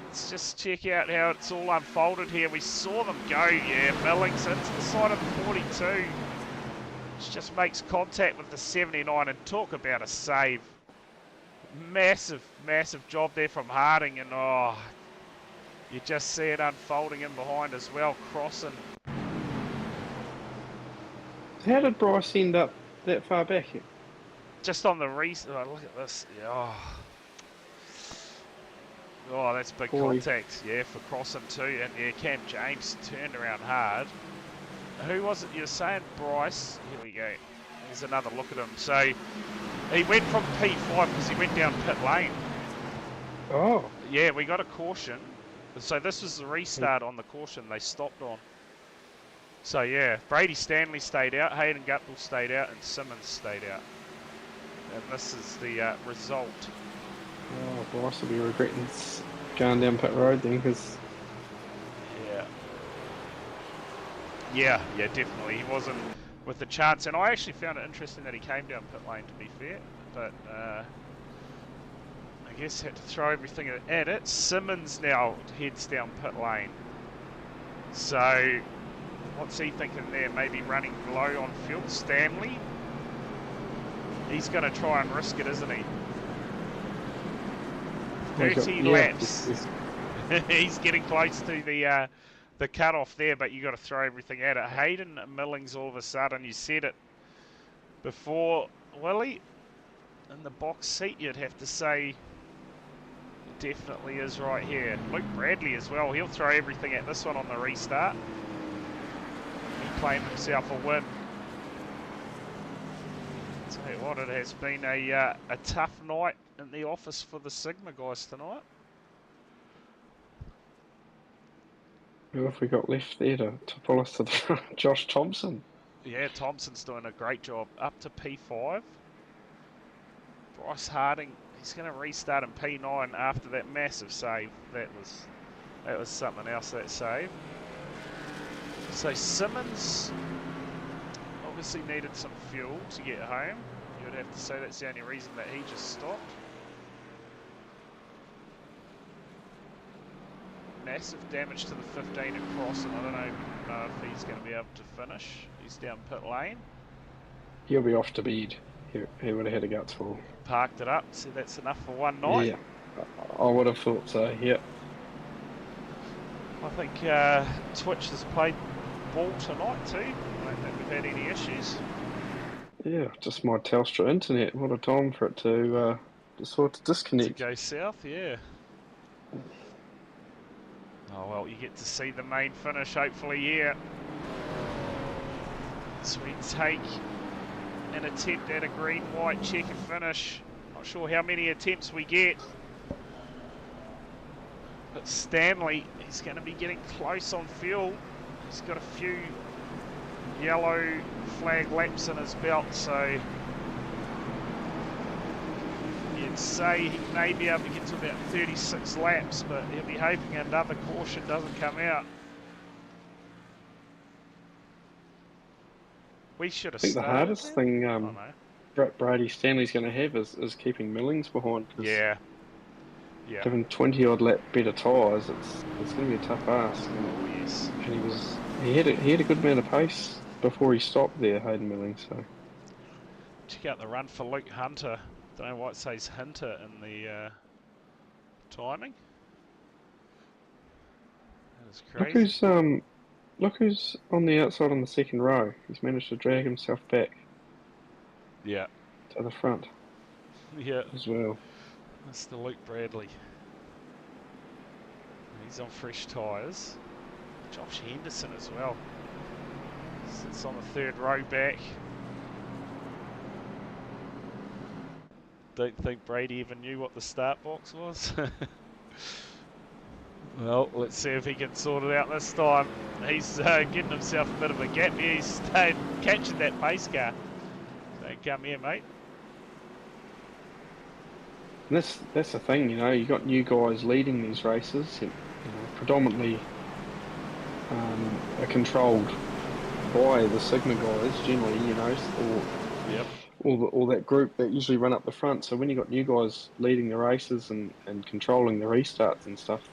Let's just check out how it's all unfolded here. We saw them go, yeah, Millings into the side of the 42. Which just makes contact with the 79, and talk about a save. Massive, massive job there from Harding, and oh, you just see it unfolding in behind as well, crossing. How did Bryce end up that far back here? Just on the look at this. Yeah, oh, that's big contact. Yeah, for crossing too. And yeah, Cam James turned around hard. Who was it you were saying? Bryce. Here we go. There's another look at him. So he went from P5 because he went down pit lane. Oh. Yeah, we got a caution. So this was the restart on the caution they stopped on. So yeah, Brady Stanley stayed out, Hayden Gutbull stayed out, and Simmons stayed out. And this is the result. Oh, Bryce will be regretting going down pit road then, because... Yeah, definitely. He wasn't with the chance, and I actually found it interesting that he came down pit lane, to be fair. But I guess had to throw everything at it. Simmons now heads down pit lane. So what's he thinking there? Maybe running low on fuel. Stanley, he's going to try and risk it, isn't he? 30 laps. He's getting close to the cut-off there, but you got to throw everything at it. Hayden Millings, all of a sudden, you said it before, Willie, in the box seat, you'd have to say definitely is right here. Luke Bradley as well, he'll throw everything at this one on the restart. He claimed himself a win. Tell you what, it has been a tough night in the office for the Sigma guys tonight. Who have we got left there to pull us to the front? Josh Thompson. Yeah, Thompson's doing a great job. Up to P5. Bryce Harding, he's going to restart in P9 after that massive save. That was something else, that save. So Simmons obviously needed some fuel to get home. You would have to say that's the only reason that he just stopped. Massive damage to the 15 across, and I don't know if he's going to be able to finish. He's down pit lane. He'll be off to bed. He would have had a guts full. Parked it up, so that's enough for one night. Yeah, I would have thought so, yeah. I think Twitch has played ball tonight too. I don't think we've had any issues. Yeah, just my Telstra internet. What a time for it to sort of disconnect. To go south, yeah. Oh well, you get to see the main finish hopefully here. So we take an attempt at a green-white checker finish. Not sure how many attempts we get. But Stanley, he's going to be getting close on fuel. He's got a few yellow flag laps in his belt, so you'd say he may be able to get to about 36 laps, but he'll be hoping another caution doesn't come out. We should have I think the hardest thing Brady Stanley's going to have is keeping Millings behind. Yeah. Given 20-odd lap better tyres, it's going to be a tough ask. Oh yes. And he had a good amount of pace before he stopped there, Hayden Millings. So check out the run for Luke Hunter. Don't know why it says Hunter in the timing. That is crazy. Look who's on the outside on the second row. He's managed to drag himself back. Yeah. To the front. Yeah. As well. That's the Luke Bradley. He's on fresh tyres. Josh Henderson as well. Sits on the third row back. Don't think Brady even knew what the start box was. Well, let's see if he can sort it out this time. He's getting himself a bit of a gap here. He's stayed catching that pace car. So come here, mate. And that's the thing, you got new guys leading these races, predominantly are controlled by the Sigma guys generally, or that group that usually run up the front. So when you got new guys leading the races and controlling the restarts and stuff,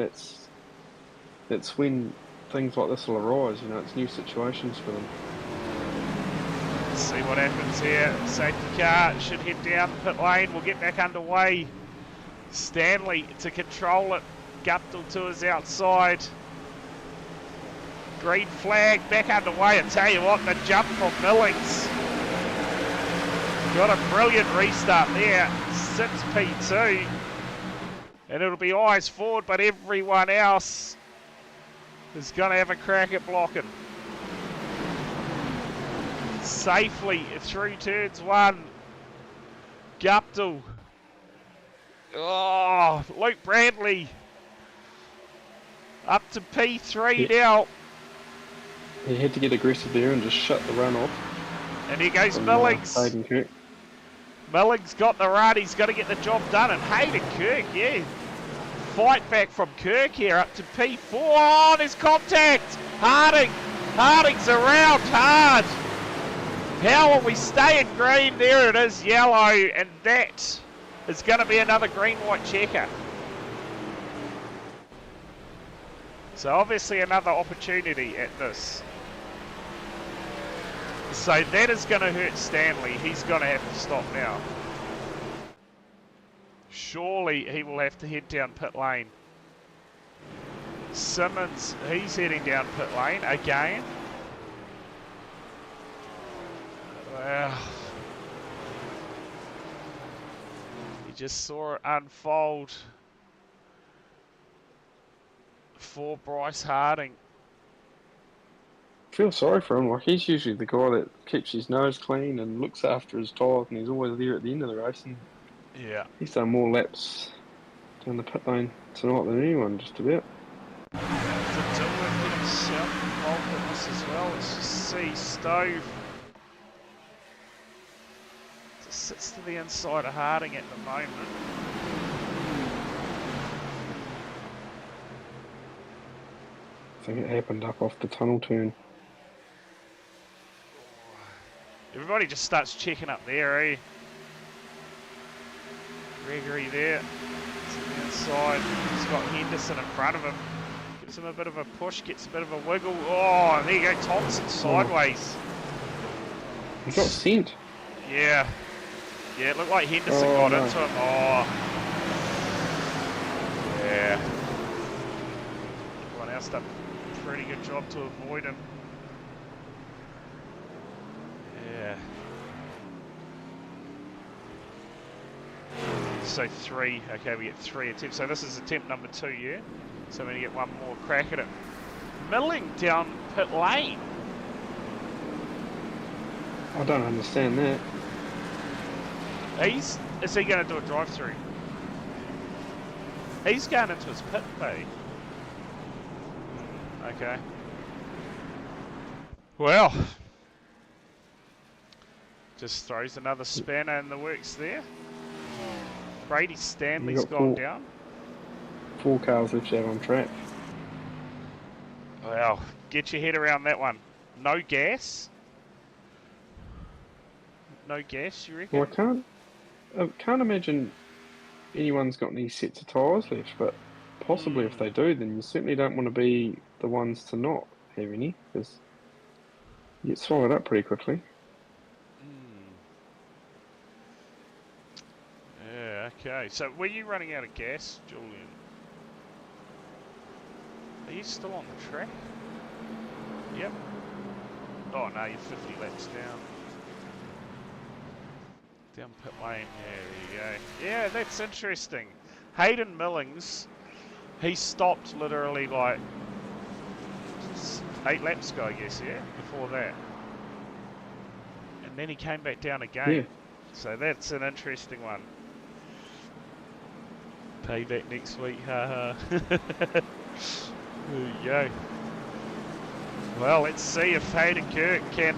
that's when things like this will arise. It's new situations for them. Let's see what happens here. Safety car should head down pit lane. We'll get back underway. Stanley to control it. Guptill to his outside. Green flag back underway. I tell you what, the jump from Millings. Got a brilliant restart there. 6P2. And it'll be eyes forward, but everyone else is going to have a crack at blocking. Safely through turns 1. Guptill. Oh, Luke Bradley. Up to P3 now. He had to get aggressive there and just shut the run off. And here goes Millings. Hayden Kirk. Millings got the run. He's got to get the job done. And Hayden Kirk, yeah. Fight back from Kirk here up to P4. Oh, there's contact. Harding's around hard. How are we staying green? There it is, yellow. And that is going to be another green-white checker. So obviously another opportunity at this. So that is going to hurt Stanley. He's going to have to stop now. Surely he will have to head down pit lane. Simmons, he's heading down pit lane again. Well, you just saw it unfold for Bryce Harding. I feel sorry for him. Like, he's usually the guy that keeps his nose clean and looks after his tyres, and he's always there at the end of the race. And yeah, he's done more laps down the pit lane tonight than anyone, just about. To do it, get himself involved in this as well. Let's just see Stove Sits to the inside of Harding at the moment. I think it happened up off the tunnel turn. Everybody just starts checking up there, eh? Gregory there. To the inside. He's got Henderson in front of him. Gives him a bit of a push, gets a bit of a wiggle. Oh, there you go, Thompson sideways. He got sent. Yeah. Yeah, it looked like Henderson got into him. Oh. Yeah. Everyone else done a pretty good job to avoid him. Yeah. So 3. Okay, we get 3 attempts. So this is attempt number 2, yeah? So we're going to get one more crack at it. Milling down pit lane. I don't understand that. Is he going to do a drive-through? He's going into his pit bay. Okay. Well, just throws another spanner in the works there. Brady Stanley's gone down. 4 cars left out on track. Well, get your head around that one. No gas? No gas, you reckon? Well, I can't imagine anyone's got any sets of tyres left, but possibly if they do, then you certainly don't want to be the ones to not have any, because you get swallowed up pretty quickly. Yeah, okay. So were you running out of gas, Julian? Are you still on the track? Yep. Oh no, you're 50 laps down. Down pit lane, yeah, there you go. Yeah, that's interesting. Hayden Millings, he stopped literally like 8 laps ago, I guess, yeah, before that. And then he came back down again. Yeah. So that's an interesting one. Payback next week, haha. There you go. Well, let's see if Hayden Kirk can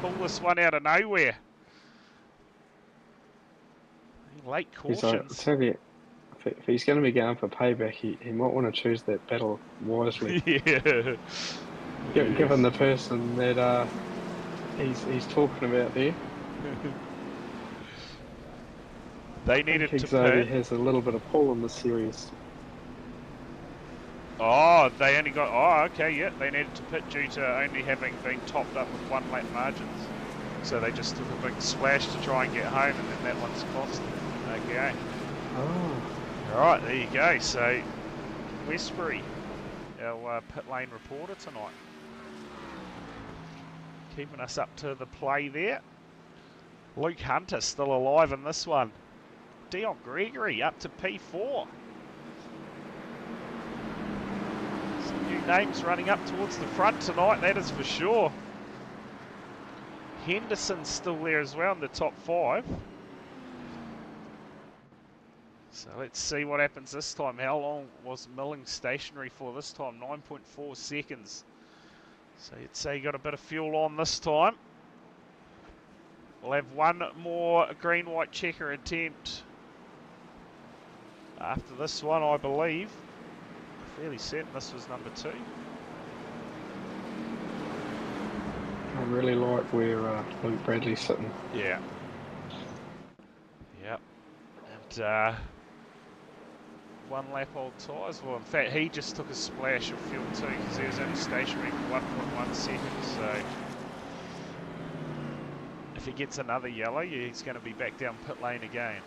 pull this one out of nowhere. Late cautions. I tell you, if he's going to be going for payback, he might want to choose that battle wisely. Yeah. Given the person that he's talking about there. They needed to pit. pit. Has a little bit of pull in the series. Oh, they only got... Oh, okay, yeah. They needed to pit due to only having been topped up with 1 lap margins. So they just took a big splash to try and get home, and then that one's cost them. Okay. Oh. Alright, there you go. So, Westbury, our pit lane reporter tonight. Keeping us up to the play there. Luke Hunter still alive in this one. Dion Gregory up to P4. Some new names running up towards the front tonight, that is for sure. Henderson's still there as well in the top 5. So let's see what happens this time. How long was Milling stationary for this time? 9.4 seconds. So you'd say you got a bit of fuel on this time. We'll have one more green-white checker attempt after this one, I believe. Fairly certain this was number 2. I really like where Luke Bradley's sitting. Yeah. Yep. And 1 lap old tyres. Well, in fact, he just took a splash of fuel too, because he was only stationary for 1.1 seconds. So if he gets another yellow, he's going to be back down pit lane again.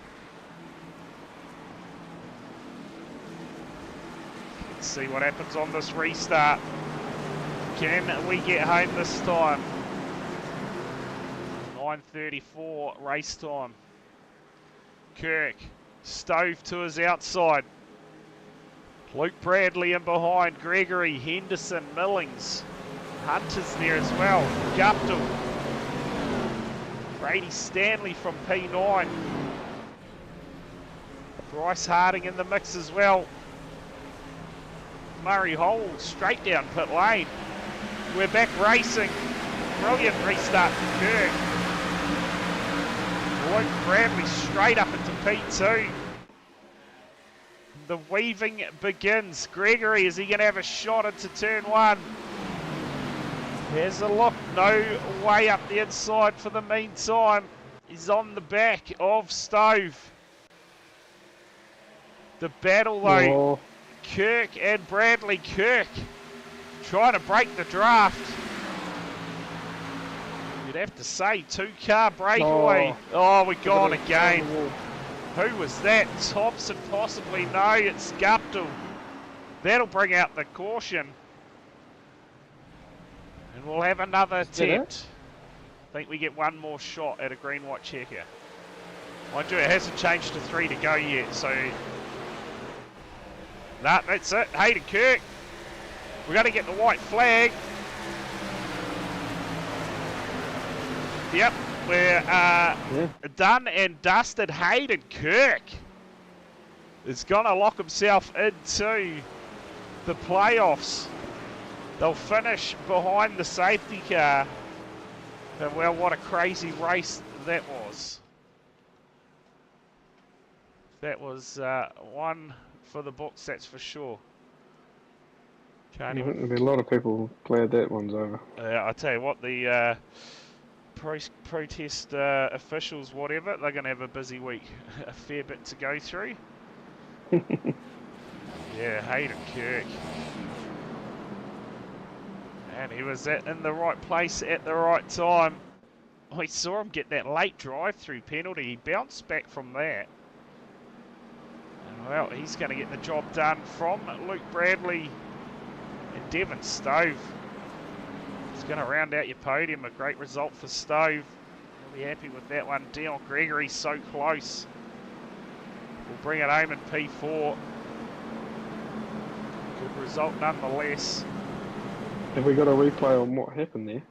Let's see what happens on this restart. Can we get home this time? 9:34 race time. Kirk, Stove to his outside. Luke Bradley in behind. Gregory, Henderson, Millings. Hunter's there as well. Guptill. Brady Stanley from P9. Bryce Harding in the mix as well. Murray Hole straight down pit lane. We're back racing. Brilliant restart from Kirk. Luke Bradley straight up into P2. The weaving begins. Gregory, is he going to have a shot into turn 1? Here's a look. No way up the inside for the meantime. He's on the back of Stove. The battle though. Kirk and Bradley. Kirk trying to break the draft. You'd have to say 2-car breakaway. Oh, we're gone again. Who was that? Thompson possibly? No, it's Guptill. That'll bring out the caution. And we'll have another attempt. I think we get one more shot at a green-white checker. Mind you, it hasn't changed to 3 to go yet, so... Nah, that's it. Hayden Kirk. We're going to get the white flag. Yep, we're done and dusted. Hayden Kirk is going to lock himself into the playoffs. They'll finish behind the safety car. And well, what a crazy race that was. That was one for the books, that's for sure. I think there'll be a lot of people glad that one's over. I tell you what, the protest officials, whatever, they're going to have a busy week. A fair bit to go through. Yeah, Hayden Kirk. And he was in the right place at the right time. We saw him get that late drive-through penalty. He bounced back from that. And well, he's going to get the job done from Luke Bradley and Devon Stove. He's going to round out your podium. A great result for Stove. He'll be happy with that one. Dion Gregory so close. We'll bring it home in P4. Good result nonetheless. Have we got a replay on what happened there?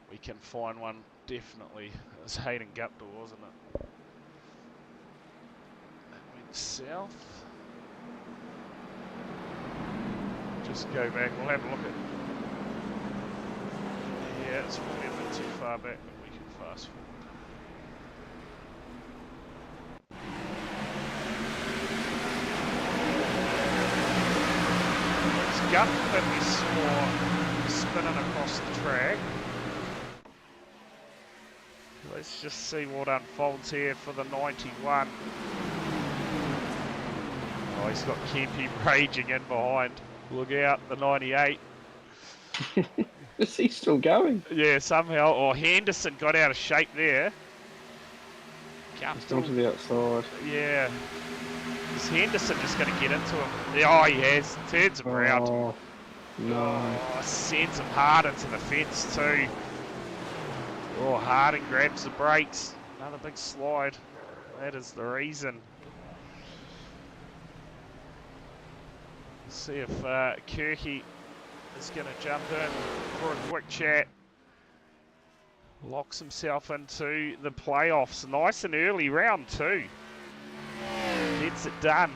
We can find one, definitely. It was Hayden Guptill, wasn't it? That went south. Just go back, we'll have a look at... Yeah, it's probably a bit too far back, but we can fast forward. Gut that we saw spinning across the track. Let's just see what unfolds here for the 91. Oh, he's got Kempy raging in behind. Look out, the 98. Is he still going? Yeah, somehow. Or Henderson got out of shape there. Just onto the outside. Yeah. Is Henderson just going to get into him? Oh, he has. Turns him around. No. Oh, sends him hard into the fence too. Oh, Harding grabs the brakes. Another big slide. That is the reason. Let's see if Kirky is going to jump in for a quick chat. Locks himself into the playoffs. Nice and early, round 2. Gets it done.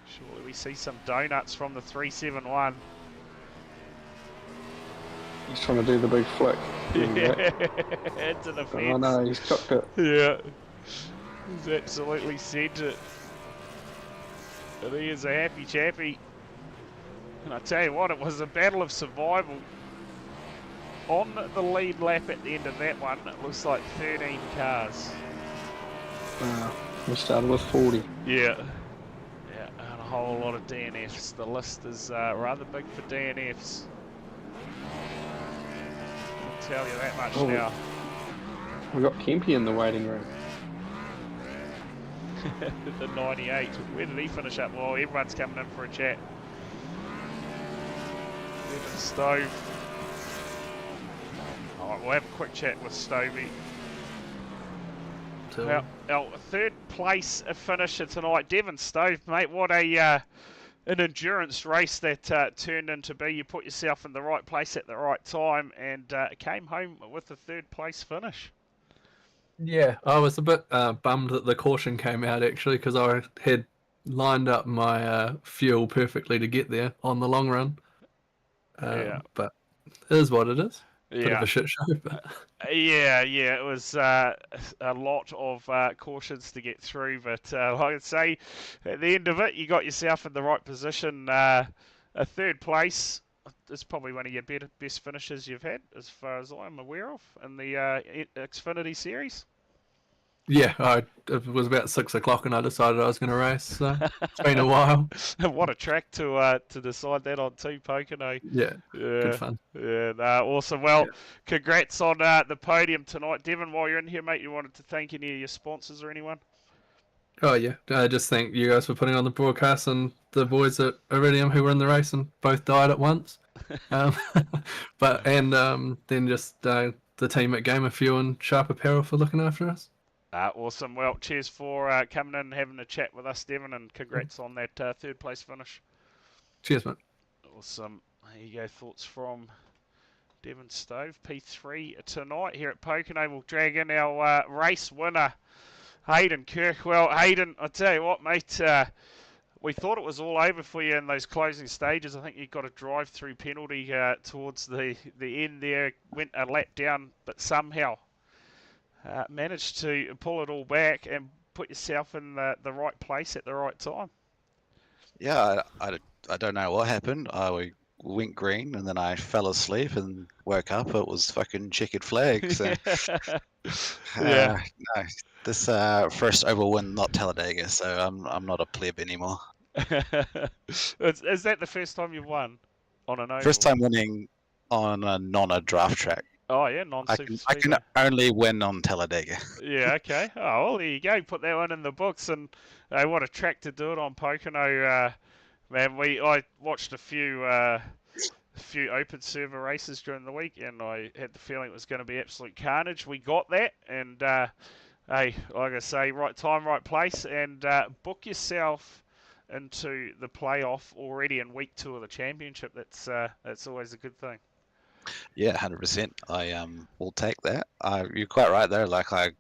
Surely we see some donuts from the 371. He's trying to do the big flick. Yeah, into the fence. Oh no, he's chucked it. Yeah, he's absolutely sent it. And he is a happy chappy. And I tell you what, it was a battle of survival. On the lead lap at the end of that one, it looks like 13 cars. We started with 40. Yeah. Yeah, and a whole lot of DNFs. The list is rather big for DNFs. I'll tell you that much now. We got Kempy in the waiting room. The 98. Where did he finish up? Well, everyone's coming in for a chat. Devon Stove. Alright, we'll have a quick chat with Stovey. Our third place finisher tonight, Devon Stove, mate. What a an endurance race that turned into be. You put yourself in the right place at the right time and came home with a third place finish. Yeah, I was a bit bummed that the caution came out actually because I had lined up my fuel perfectly to get there on the long run. Yeah. But it is what it is. bit of a shit show. But... Yeah, it was a lot of cautions to get through, but like I say, at the end of it, you got yourself in the right position. A third place is probably one of your best finishes you've had, as far as I'm aware of, in the Xfinity series. Yeah, it was about 6 o'clock and I decided I was going to race, so it's been a while. What a track to decide that on too, Pocono. Yeah, good fun. Yeah, awesome. Well, congrats on the podium tonight. Devon, while you're in here, mate, you wanted to thank any of your sponsors or anyone? Oh, yeah. I just thank you guys for putting on the broadcast and the boys at Iridium who were in the race and both died at once. Then just the team at Game of Fuel and Sharp Apparel for looking after us. Awesome. Well, cheers for coming in and having a chat with us, Devon, and congrats on that third place finish. Cheers, mate. Awesome. There you go. Thoughts from Devon Stove. P3 tonight here at Pocono. We'll drag in our race winner, Hayden Kirk. Well, Hayden, I tell you what, mate, we thought it was all over for you in those closing stages. I think you got a drive-through penalty towards the end there. Went a lap down, but somehow managed to pull it all back and put yourself in the right place at the right time. Yeah, I don't know what happened. We went green and then I fell asleep and woke up. It was fucking checkered flag. So, no, this first oval win, not Talladega, so I'm not a pleb anymore. Is that the first time you've won on an oval? First time winning on a draft track. Oh, yeah, I can only win on Talladega. Yeah, okay. Oh, well, there you go. Put that one in the books. And what a track to do it on, Pocono. Man, I watched a few open server races during the week, and I had the feeling it was going to be absolute carnage. We got that, and hey, like I say, right time, right place, and book yourself into the playoff already in week 2 of the championship. That's always a good thing. Yeah, 100%. I will take that. You're quite right there. Like there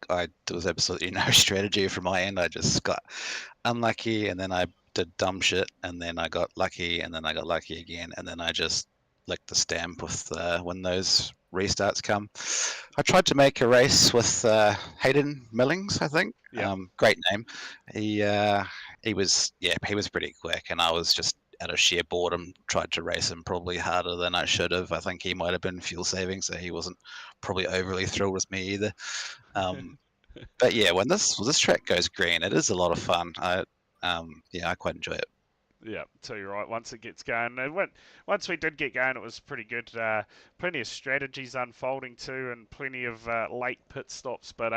was absolutely no strategy from my end. I just got unlucky, and then I did dumb shit, and then I got lucky, and then I got lucky again, and then I just licked the stamp with when those restarts come. I tried to make a race with Hayden Millings, I think. Yeah. Great name. He was pretty quick, and I was just out of sheer boredom tried to race him probably harder than I should have. I think he might have been fuel saving, so he wasn't probably overly thrilled with me either. But yeah, when this track goes green, it is a lot of fun. I quite enjoy it. Yeah, so you're right. Once it gets going, once we did get going, it was pretty good. Plenty of strategies unfolding too, and plenty of late pit stops. But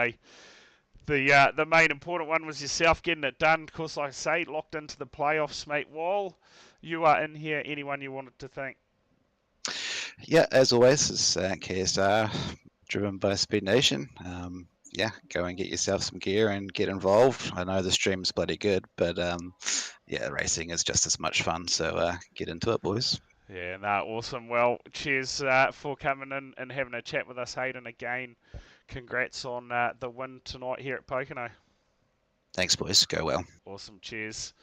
the main important one was yourself getting it done. Of course, like I say, locked into the playoffs, mate. While you are in here, anyone you wanted to thank? Yeah, as always, it's KSR, driven by Speed Nation. Go and get yourself some gear and get involved. I know the stream's bloody good, but racing is just as much fun. So get into it, boys. Yeah, awesome. Well, cheers for coming in and having a chat with us, Hayden. Again, congrats on the win tonight here at Pocono. Thanks, boys. Go well. Awesome. Cheers.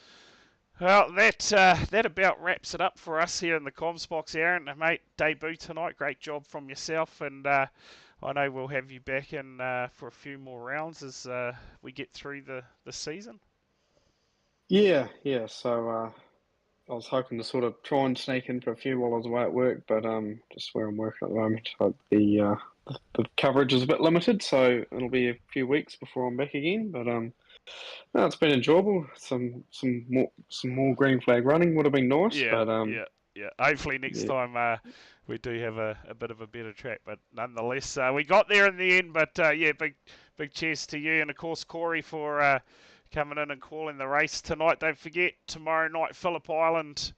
Well, that about wraps it up for us here in the comms box, Aaron. Mate, debut tonight. Great job from yourself, and I know we'll have you back in for a few more rounds as we get through the season. Yeah. So I was hoping to sort of try and sneak in for a few while I was away at work, but just where I'm working at the moment, the coverage is a bit limited, so it'll be a few weeks before I'm back again. But no, it's been enjoyable. Some more green flag running would have been nice. Yeah, but, yeah. Hopefully next time we do have a bit of a better track, but nonetheless, we got there in the end. But big cheers to you, and of course Corey for coming in and calling the race tonight. Don't forget, tomorrow night, Phillip Island,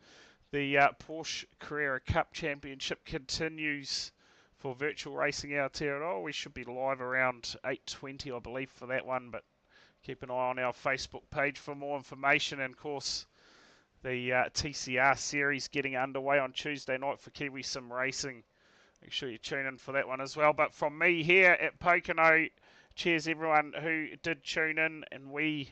the Porsche Carrera Cup Championship continues for virtual racing Aotearoa. We should be live around 8:20, I believe, for that one, but keep an eye on our Facebook page for more information. And of course, the TCR series getting underway on Tuesday night for Kiwi Sim Racing. Make sure you tune in for that one as well. But from me here at Pocono, cheers everyone who did tune in, and we